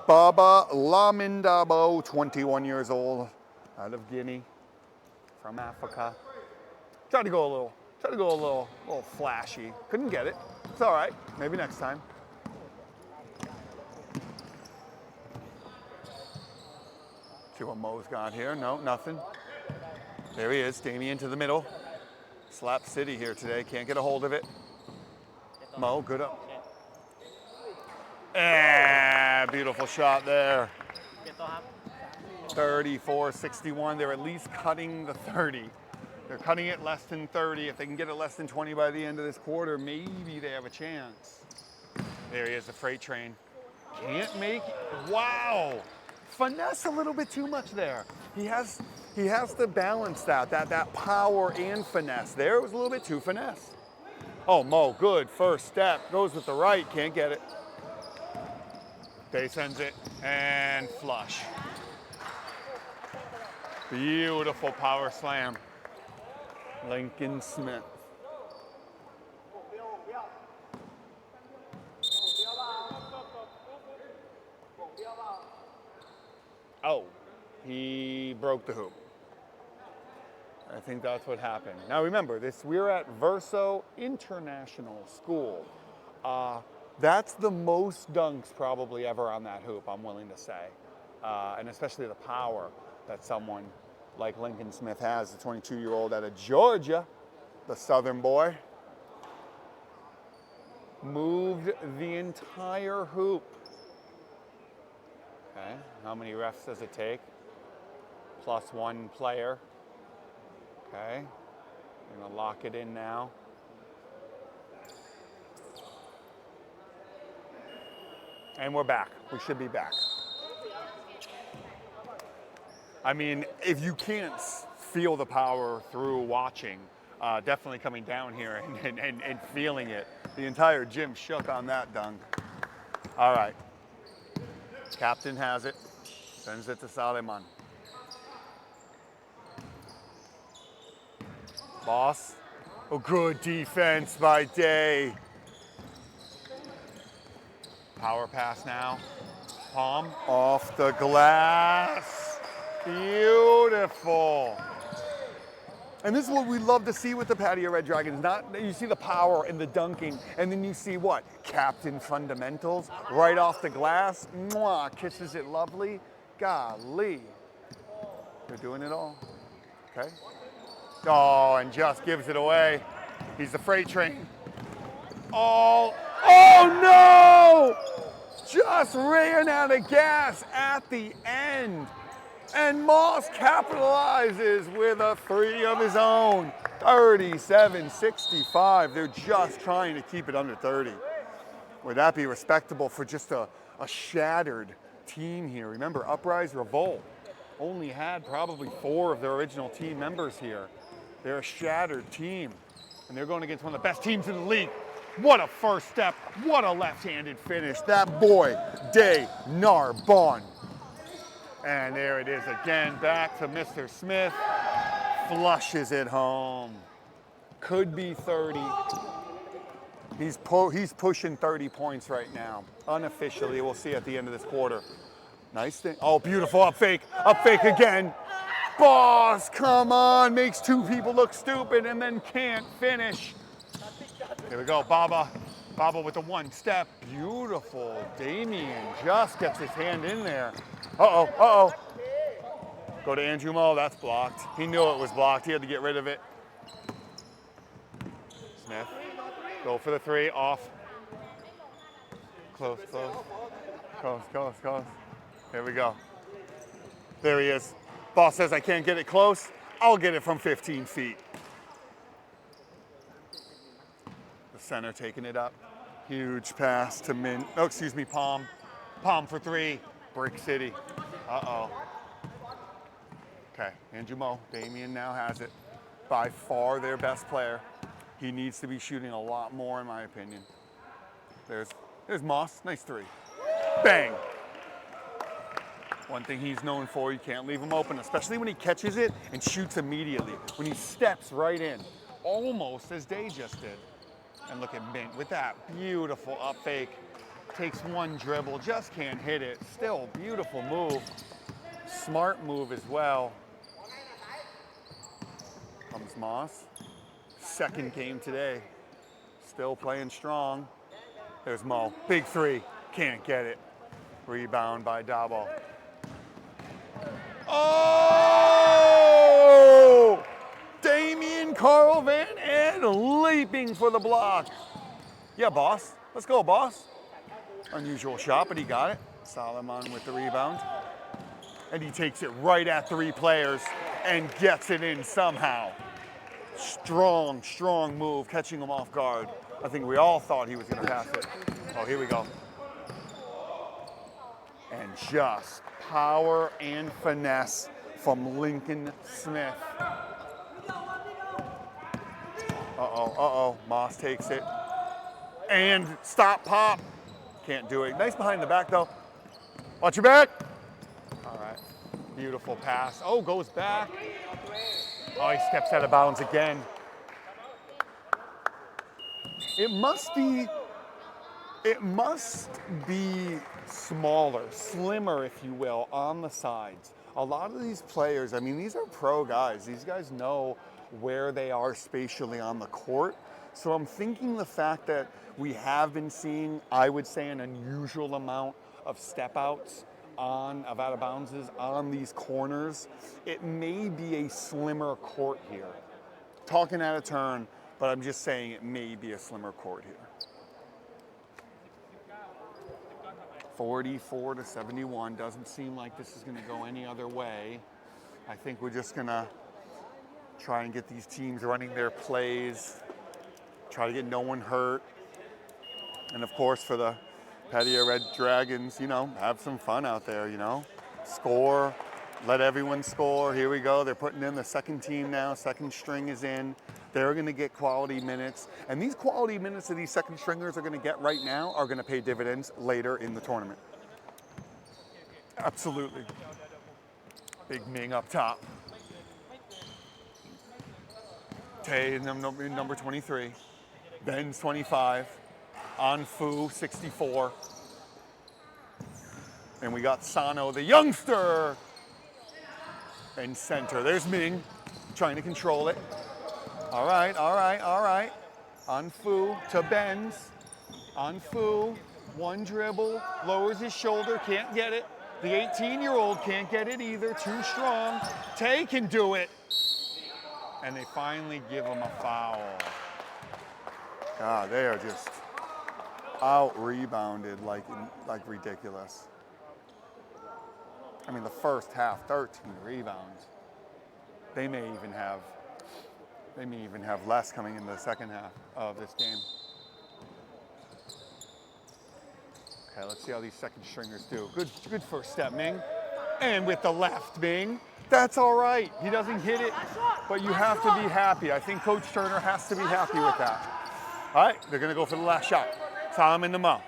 Baba Lamin Dabo, 21 years old, out of Guinea, from Africa. Tried to go a little flashy. Couldn't get it. It's all right. Maybe next time. See what Mo's got here. No, nothing. There he is, Damien to the middle. Slap City here today. Can't get a hold of it. Mo, good up. And beautiful shot there. 34-61. They're at least cutting the 30. They're cutting it less than 30. If they can get it less than 20 by the end of this quarter, maybe they have a chance. There he is, the freight train. Can't make, wow. Finesse a little bit too much there. He has to balance that power and finesse. There it was a little bit too finesse. Oh, Mo, good first step. Goes with the right, can't get it. They sends it and flush. Beautiful power slam. Lincoln Smith. Oh, he broke the hoop. I think that's what happened. Now remember, we're at Verso International School. That's the most dunks probably ever on that hoop, I'm willing to say. And especially the power that someone like Lincoln Smith has, the 22-year-old out of Georgia, the Southern boy. Moved the entire hoop. Okay, how many refs does it take? Plus one player. Okay, I'm gonna lock it in now. And we're back. We should be back. I mean, if you can't feel the power through watching, definitely coming down here and feeling it. The entire gym shook on that dunk. All right. Captain has it. Sends it to Saleman. Boss. Oh, good defense by Day. Power pass now. Palm off the glass. Beautiful. And this is what we love to see with the Pattaya Red Dragons. You see the power in the dunking, and then you see what? Captain fundamentals right off the glass. Mwah, kisses it lovely. Golly. They're doing it all. Okay. Oh, and just gives it away. He's the freight train. Oh no! Just ran out of gas at the end. And Moss capitalizes with a three of his own. 37-65. They're just trying to keep it under 30. Would that be respectable for just a shattered team here? Remember, Uprise Revolt only had probably 4 of their original team members here. They're a shattered team, and they're going against one of the best teams in the league. What a first step. What a left-handed finish. That boy, Day Narbonne. And there it is again, back to Mr. Smith. Flushes it home. Could be 30. He's pushing 30 points right now. Unofficially, we'll see at the end of this quarter. Nice thing. Oh, beautiful up fake again. Boss, come on, makes 2 people look stupid and then can't finish. Here we go, Baba. Baba with the one step. Beautiful. Damien just gets his hand in there. Uh-oh. Go to Andrew Mo, that's blocked. He knew it was blocked, he had to get rid of it. Smith, go for the 3, off. Close. Here we go. There he is. Boss says I can't get it close. I'll get it from 15 feet. The center taking it up. Huge pass to Palm. Palm for 3. Brick City. Uh-oh. Okay, Andrew Mo. Damien now has it. By far their best player. He needs to be shooting a lot more, in my opinion. There's Moss. Nice 3. Bang. One thing he's known for, you can't leave him open, especially when he catches it and shoots immediately. When he steps right in, almost as Day just did. And look at Mint with that beautiful up fake. Takes one dribble, just can't hit it. Still beautiful move. Smart move as well. Comes Moss. Second game today. Still playing strong. There's Mo. Big 3. Can't get it. Rebound by Dabo. Oh! Damian Carl Van Ed leaping for the block. Yeah, boss. Let's go, boss. Unusual shot, but he got it. Solomon with the rebound. And he takes it right at 3 players and gets it in somehow. Strong, strong move, catching him off guard. I think we all thought he was going to pass it. Oh, here we go. And just power and finesse from Lincoln Smith. Uh-oh. Moss takes it. And stop, pop. Can't do it. Nice behind the back, though. Watch your back. All right. Beautiful pass. Oh, goes back. Oh, he steps out of bounds again. It must be smaller, slimmer, if you will, on the sides. A lot of these players, I mean, these are pro guys. These guys know where they are spatially on the court. So I'm thinking the fact that we have been seeing, I would say, an unusual amount of step outs of out of boundses on these corners, it may be a slimmer court here. Talking out of turn, but I'm just saying it may be a slimmer court here. 44-71, doesn't seem like this is gonna go any other way. I think we're just gonna try and get these teams running their plays, try to get no one hurt. And of course for the Pattaya Red Dragons, you know, have some fun out there, you know. Score, let everyone score. Here we go, they're putting in the second team now, second string is in. They're gonna get quality minutes. And these quality minutes that these second stringers are gonna get right now are gonna pay dividends later in the tournament. Absolutely. Big Ming up top. Tay, number 23. Ben's 25. Anfu, 64. And we got Sano, the youngster, in center. There's Ming, trying to control it. All right. Anfu to Ben's. Anfu, one dribble, lowers his shoulder, can't get it. The 18-year-old can't get it either, too strong. Tay can do it. And they finally give him a foul. God, they are just out-rebounded like ridiculous. I mean, the first half, 13 rebounds. They may even have less coming into the second half of this game. Okay, let's see how these second stringers do. Good first step, Ming. And with the left, Ming. That's all right. He doesn't hit it, but you have to be happy. I think Coach Turner has to be happy with that. All right, they're gonna go for the last shot. Solomon to Mo.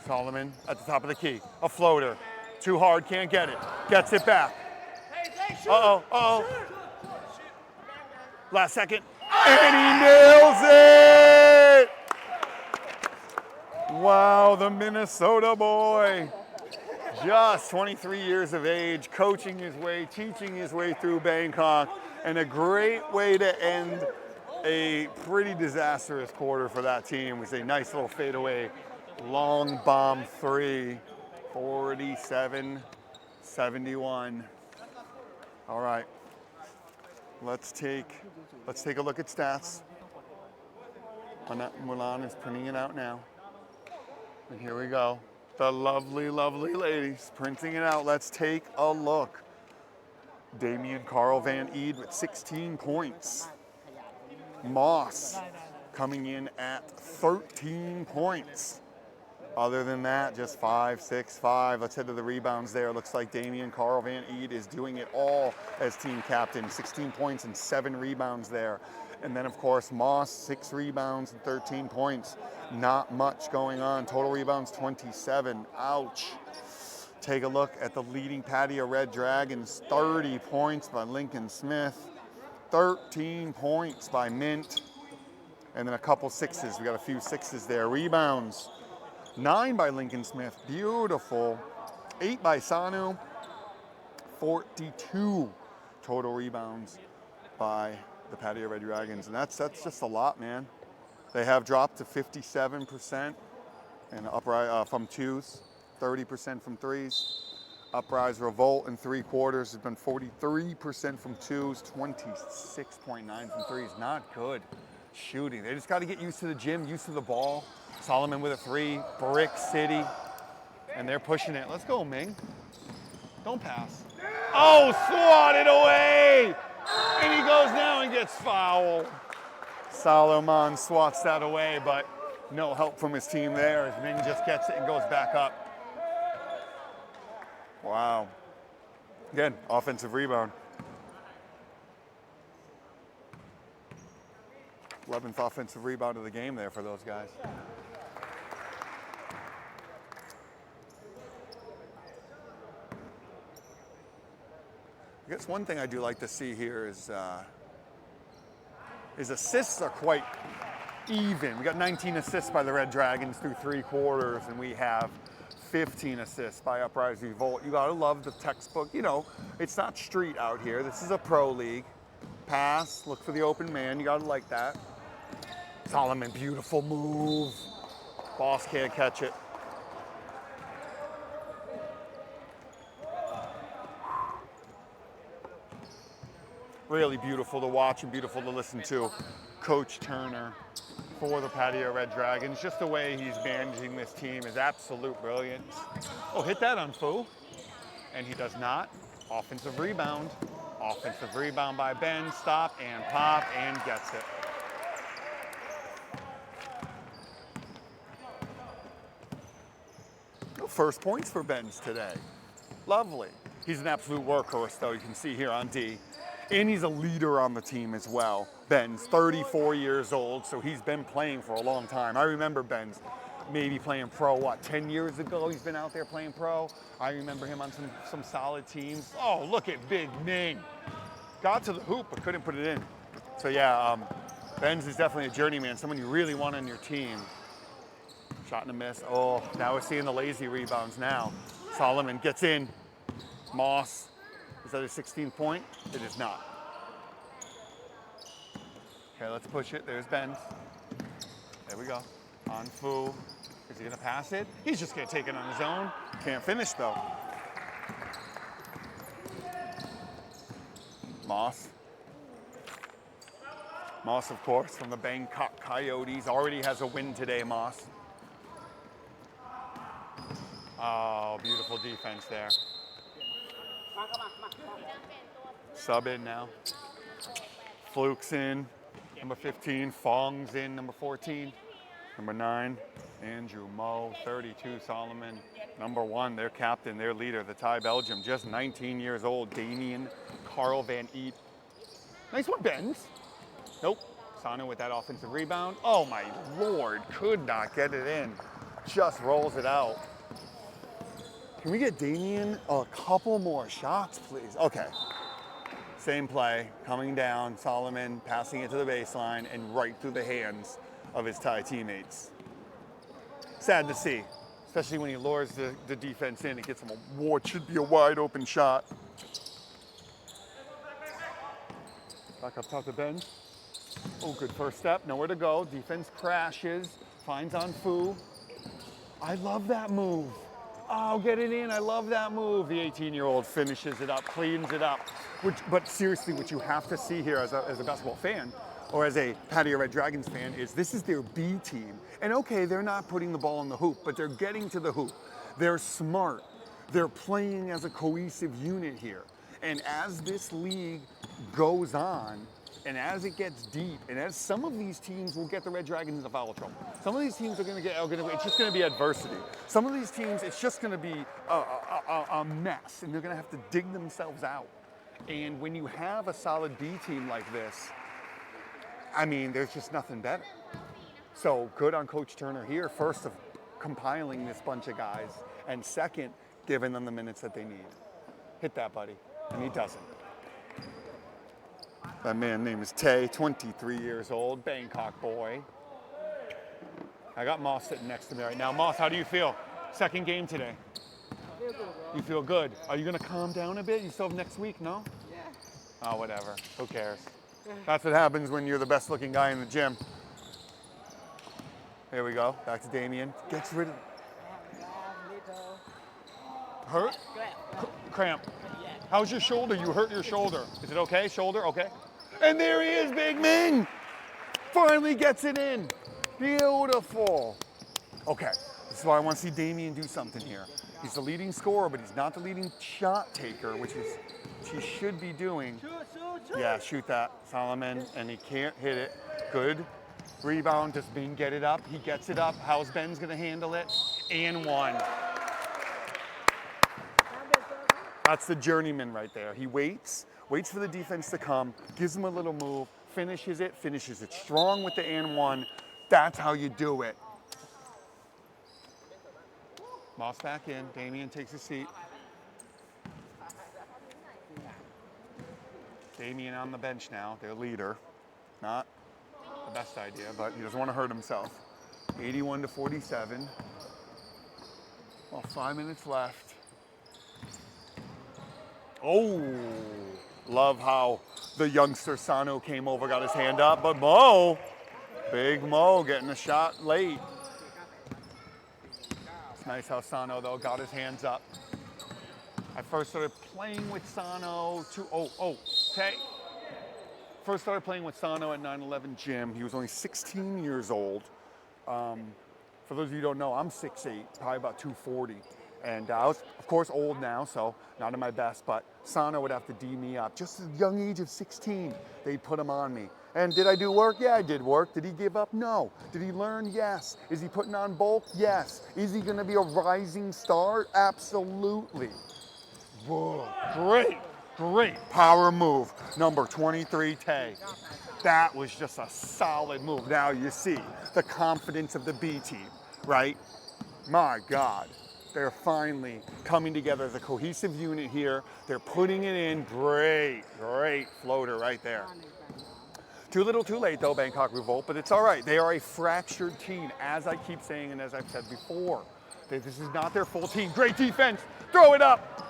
Solomon at the top of the key. A floater. Too hard, can't get it. Gets it back. Uh-oh. Last second. And he nails it! Wow, the Minnesota boy. Just 23 years of age, coaching his way, teaching his way through Bangkok, and a great way to end a pretty disastrous quarter for that team was a nice little fadeaway, long bomb three, 47-71. All right, let's take a look at stats. Mulan is printing it out now. And here we go. The lovely, lovely ladies printing it out. Let's take a look. Damian Carl Van Ede with 16 points. Moss coming in at 13 points. Other than that, just 5, 6, 5. Let's head to the rebounds there. Looks like Damian Carl Van Ede is doing it all as team captain. 16 points and 7 rebounds there. And then, of course, Moss, 6 rebounds and 13 points. Not much going on. Total rebounds, 27. Ouch. Take a look at the leading Pattaya Red Dragons. 30 points by Lincoln Smith. 13 points by Mint. And then a couple sixes. We got a few sixes there. Rebounds, 9 by Lincoln Smith. Beautiful. 8 by Sanu. 42 total rebounds by the Pattaya Red Dragons. And that's just a lot, man. They have dropped to 57% and upright from twos. 30% from threes. Uprise, Revolt in 3 quarters has been 43% from twos, 26.9 from threes. Not good shooting. They just got to get used to the gym, used to the ball. Solomon with a 3, Brick City, and they're pushing it. Let's go, Ming. Don't pass. Oh, swatted away! And he goes now and gets fouled. Solomon swats that away, but no help from his team there as Ming just gets it and goes back up. Wow. Again, offensive rebound. 11th offensive rebound of the game there for those guys. I guess one thing I do like to see here is assists are quite even. We got 19 assists by the Red Dragons through 3 quarters, and we have 15 assists by Uprise Revolt. You gotta love the textbook. You know, it's not street out here. This is a pro league. Pass, look for the open man. You gotta like that. Solomon, beautiful move. Boss can't catch it. Really beautiful to watch and beautiful to listen to. Coach Turner for the Pattaya Red Dragons. Just the way he's managing this team is absolute brilliance. Oh, hit that on Fu. And he does not. Offensive rebound. Offensive rebound by Ben. Stop and pop and gets it. No first points for Ben's today. Lovely. He's an absolute workhorse, though, you can see here on D. And he's a leader on the team as well. Ben's 34 years old, so he's been playing for a long time. I remember Ben's maybe playing pro, 10 years ago he's been out there playing pro. I remember him on some solid teams. Oh, look at Big Ming. Got to the hoop, but couldn't put it in. So yeah, Ben's is definitely a journeyman, someone you really want on your team. Shot and a miss. Oh, now we're seeing the lazy rebounds now. Solomon gets in. Moss. Is that a 16th point? It is not. Okay, let's push it. There's Ben. There we go. On Fu. Is he gonna pass it? He's just gonna take it on his own. Can't finish though. Moss. Moss, of course, from the Bangkok Coyotes. Already has a win today, Moss. Oh, beautiful defense there. Sub in now. Fluke's in. Number 15. Fong's in. Number 14. Number 9. Andrew Moe. 32. Solomon. Number 1. Their captain, their leader, the Thai Belgium. Just 19 years old. Damien Carl Van Eet. Nice one, Benz. Nope. Sano with that offensive rebound. Oh my Lord. Could not get it in. Just rolls it out. Can we get Damien a couple more shots, please? Okay. Same play, coming down, Solomon passing it to the baseline and right through the hands of his Thai teammates. Sad to see, especially when he lures the defense in. It gets him what should be a wide open shot. Back up top to Ben. Oh, good first step, nowhere to go. Defense crashes, finds on Fu. I love that move. Oh, get it in. I love that move. The 18-year-old finishes it up, cleans it up. But seriously, what you have to see here as a basketball fan or as a Pattaya Red Dragons fan is this is their B team. And okay, they're not putting the ball in the hoop, but they're getting to the hoop. They're smart. They're playing as a cohesive unit here. And as this league goes on, and as it gets deep, and as some of these teams will get the Red Dragons into foul trouble. Some of these teams it's just gonna be adversity. Some of these teams, it's just gonna be a mess, and they're gonna have to dig themselves out. And when you have a solid B team like this, I mean, there's just nothing better. So good on Coach Turner here, first of compiling this bunch of guys, and second, giving them the minutes that they need. Hit that, buddy, and he doesn't. That man name is Tay, 23 years old, Bangkok boy. I got Moss sitting next to me right now. Moss, how do you feel? Second game today. I feel good, bro. You feel good. Are you gonna calm down a bit? You still have next week, no? Yeah. Oh, whatever. Who cares? That's what happens when you're the best looking guy in the gym. Here we go. Back to Damien. Gets rid of. Hurt? Cramp. How's your shoulder? You hurt your shoulder. Is it okay? Shoulder? Okay. And there he is, Big Ming. Finally gets it in. Beautiful. Okay, this is why I want to see Damien do something here. He's the leading scorer, but he's not the leading shot taker, which he should be doing. Yeah, shoot that, Solomon, and he can't hit it. Good. Rebound, does Ming get it up? He gets it up. How's Ben's gonna handle it? And one. That's the journeyman right there. He waits for the defense to come, gives him a little move, finishes it strong with the and one. That's how you do it. Moss back in, Damien takes a seat. Damien on the bench now, their leader. Not the best idea, but he doesn't want to hurt himself. 81-47. Well, 5 minutes left. Oh, love how the youngster Sano came over, got his hand up, but Mo, big Mo getting a shot late. It's nice how Sano, though, got his hands up. I first started playing with Sano First started playing with Sano at 9/11 gym. He was only 16 years old. For those of you who don't know, I'm 6'8", probably about 240. And I was, of course, old now, so not at my best, but Sano would have to D me up. Just at the young age of 16, they'd put him on me. And did I do work? Yeah, I did work. Did he give up? No. Did he learn? Yes. Is he putting on bulk? Yes. Is he gonna be a rising star? Absolutely. Whoa, great power move. Number 23, Tay. That was just a solid move. Now you see the confidence of the B team, right? My God. They're finally coming together as a cohesive unit here. They're putting it in. Great floater right there. Too little, too late though, Bangkok Revolt, but it's all right. They are a fractured team, as I keep saying and as I've said before. This is not their full team. Great defense. Throw it up.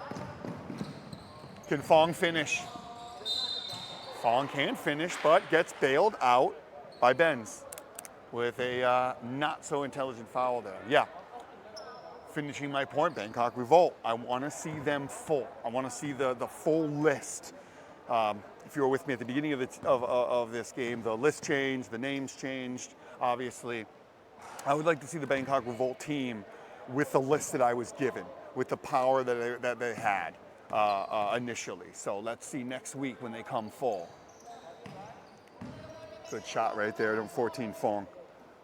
Can Fong finish? Fong can finish, but gets bailed out by Benz with a not so intelligent foul there. Yeah. Finishing my point, Bangkok Revolt. I want to see them full. I want to see the full list. If you were with me at the beginning of this game, the list changed, the names changed, obviously. I would like to see the Bangkok Revolt team with the list that I was given, with the power that they had initially. So let's see next week when they come full. Good shot right there, 14 Fong.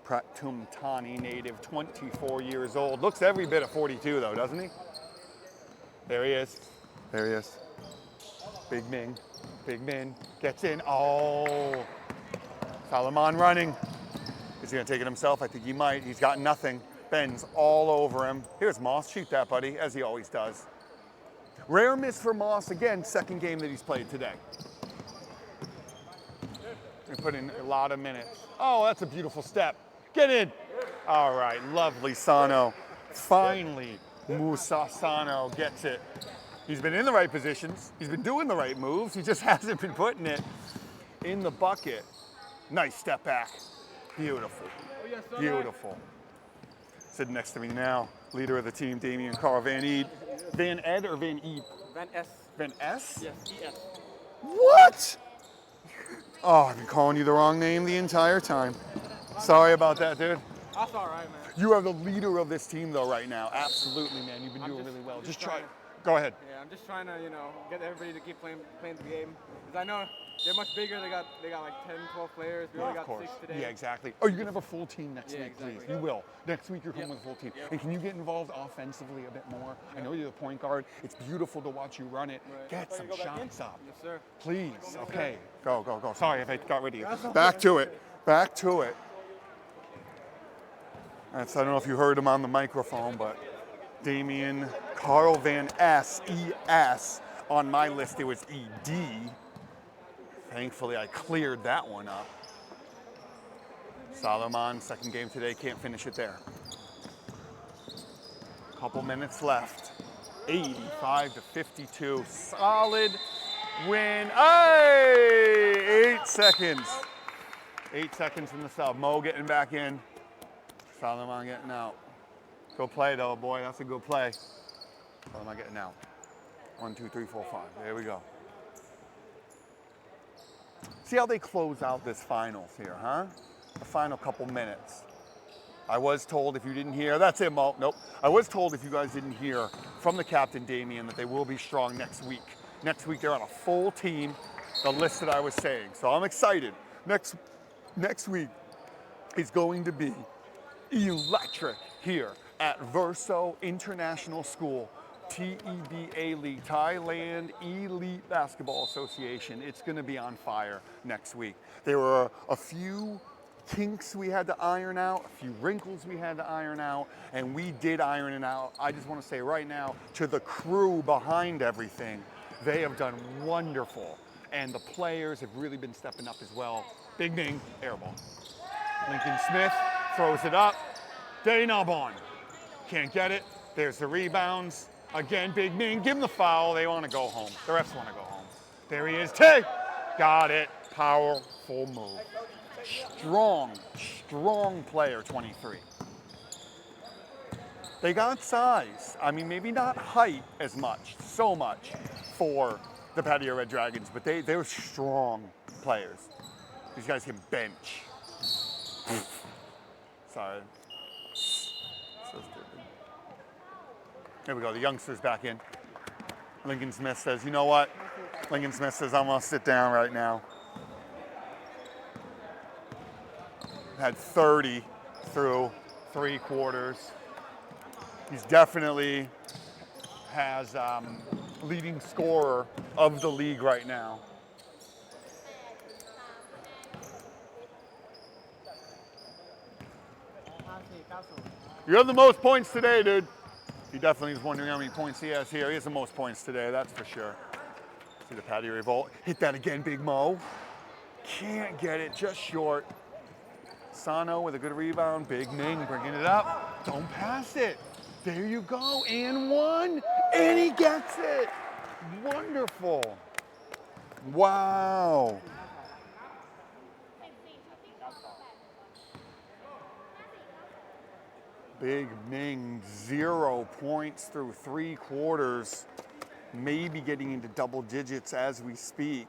Pratumtani native, 24 years old. Looks every bit of 42 though, doesn't he? There he is. There he is. Big Ming. Big Min gets in. Oh. Salomon running. Is he gonna take it himself? I think he might. He's got nothing. Ben's all over him. Here's Moss. Shoot that, buddy, as he always does. Rare miss for Moss. Again, second game that he's played today. He put in a lot of minutes. Oh, that's a beautiful step. Get in. All right, lovely Sano. Finally, Musa Sano gets it. He's been in the right positions. He's been doing the right moves. He just hasn't been putting it in the bucket. Nice step back. Beautiful. Beautiful. Sitting next to me now, leader of the team, Damien Carl Van Ede. Van Ed or Van Ede? Van S. Van S? Yes, ES. What? Oh, I've been calling you the wrong name the entire time. Sorry about that, dude. That's all right, man. You are the leader of this team, though, right now. Absolutely, man. You've been doing really well. Just try. Go ahead. Yeah, I'm just trying to, get everybody to keep playing the game. Because I know they're much bigger. They got like 10, 12 players. We only got 6 today. Yeah, exactly. Oh, you're gonna have a full team next week, exactly. please. You will. Next week you're coming with a full team. And can you get involved offensively a bit more? I know you're the point guard. It's beautiful to watch you run it. Right. Get some shots up. Yes, sir. Please. Okay. Go. Sorry if I got rid of you. Back to it. Back to it. I don't know if you heard him on the microphone, but Damien Carl Van S, E-S. On my list, it was E-D. Thankfully, I cleared that one up. Salomon, second game today, can't finish it there. Couple minutes left. 85-52, solid win. Hey, 8 seconds. 8 seconds in the sub. Mo getting back in. Salomon getting out. Good play though, boy, that's a good play. What am I getting now? 1, 2, 3, 4, 5. There we go. See how they close out this finals here, huh? The final couple minutes. I was told, if you didn't hear, that's it, Mo. Nope. I was told, if you guys didn't hear from the captain, Damien, that they will be strong next week. Next week, they're on a full team, the list that I was saying. So I'm excited. Next week is going to be electric here at Verso International School, TEBA League, Thailand Elite Basketball Association. It's going to be on fire next week. There were a few kinks we had to iron out, a few wrinkles we had to iron out, and we did iron it out. I just want to say right now to the crew behind everything, they have done wonderful, and the players have really been stepping up as well. Big Ming, air ball. Lincoln Smith throws it up. Dainabon can't get it. There's the rebounds. Again, Big Ming, give him the foul. They want to go home. The refs want to go home. There he is. Tay, got it. Powerful move. Strong player, 23. They got size. I mean, maybe not height as much, so much for the Pattaya Red Dragons, but they're strong players. These guys can bench. Sorry. So stupid. There we go, the youngster's back in. Lincoln Smith says, you know what? Lincoln Smith says, I'm gonna sit down right now. Had 30 through 3 quarters. He's definitely has leading scorer of the league right now. You have the most points today, dude. He definitely is wondering how many points he has here. He has the most points today, that's for sure. See the Pattaya Revolt. Hit that again, Big Mo. Can't get it, just short. Sano with a good rebound. Big Ming bringing it up. Don't pass it. There you go, and one, and he gets it. Wonderful. Wow. Big Ming, 0 points through 3 quarters. Maybe getting into double digits as we speak.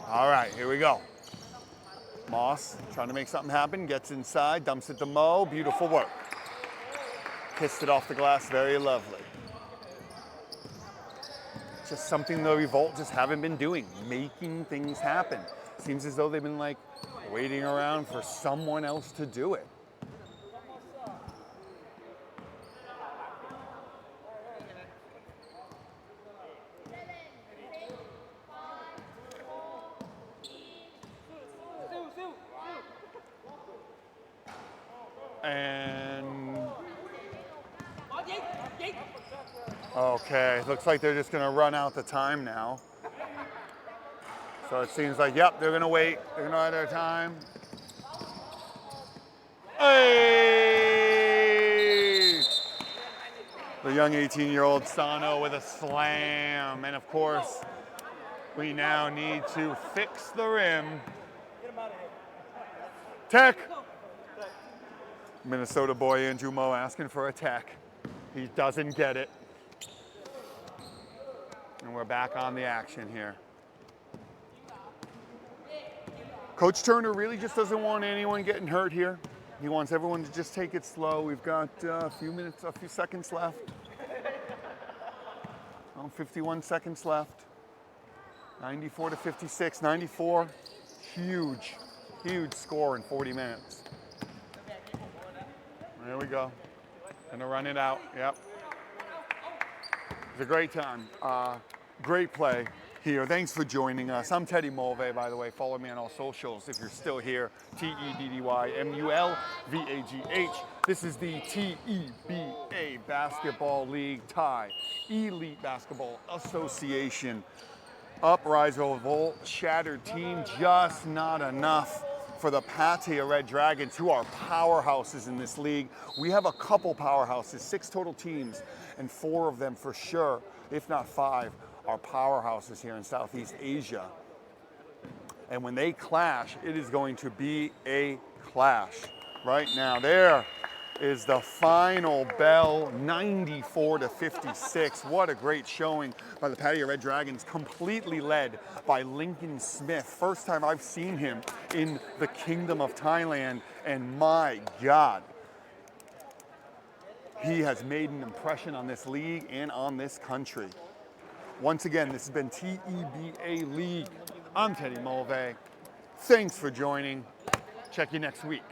All right, here we go. Moss trying to make something happen, gets inside, dumps it to Mo, beautiful work. Kissed it off the glass, very lovely. Just something the Revolt just haven't been doing, making things happen. Seems as though they've been like waiting around for someone else to do it. And okay, looks like they're just gonna run out the time now. So it seems like, yep, they're gonna wait. They're gonna run their time. Hey! The young 18-year-old Sano with a slam. And of course, we now need to fix the rim. Tech. Minnesota boy Andrew Mo asking for a tech. He doesn't get it. And we're back on the action here. Coach Turner really just doesn't want anyone getting hurt here. He wants everyone to just take it slow. We've got a few seconds left. 51 seconds left. 94 to 56, 94. Huge score in 40 minutes. There we go. Gonna run it out, yep. It's a great time. Great play here. Thanks for joining us. I'm Teddy Mulvey, by the way. Follow me on all socials if you're still here. TEDDYMULVAGH. This is the TEBA Basketball League Thai Elite Basketball Association. Uprise, Revolt, shattered team, just not enough for the Pattaya Red Dragons, who are powerhouses in this league. We have a couple powerhouses, 6 total teams, and 4 of them for sure, if not 5, are powerhouses here in Southeast Asia. And when they clash, it is going to be a clash. right now. There is the final bell, 94-56. What a great showing by the Pattaya Red Dragons, completely led by Lincoln Smith. First time I've seen him in the Kingdom of Thailand, and my God, he has made an impression on this league and on this country. Once again, this has been TEBA League. I'm Teddy Mulvey. Thanks for joining. Check you next week.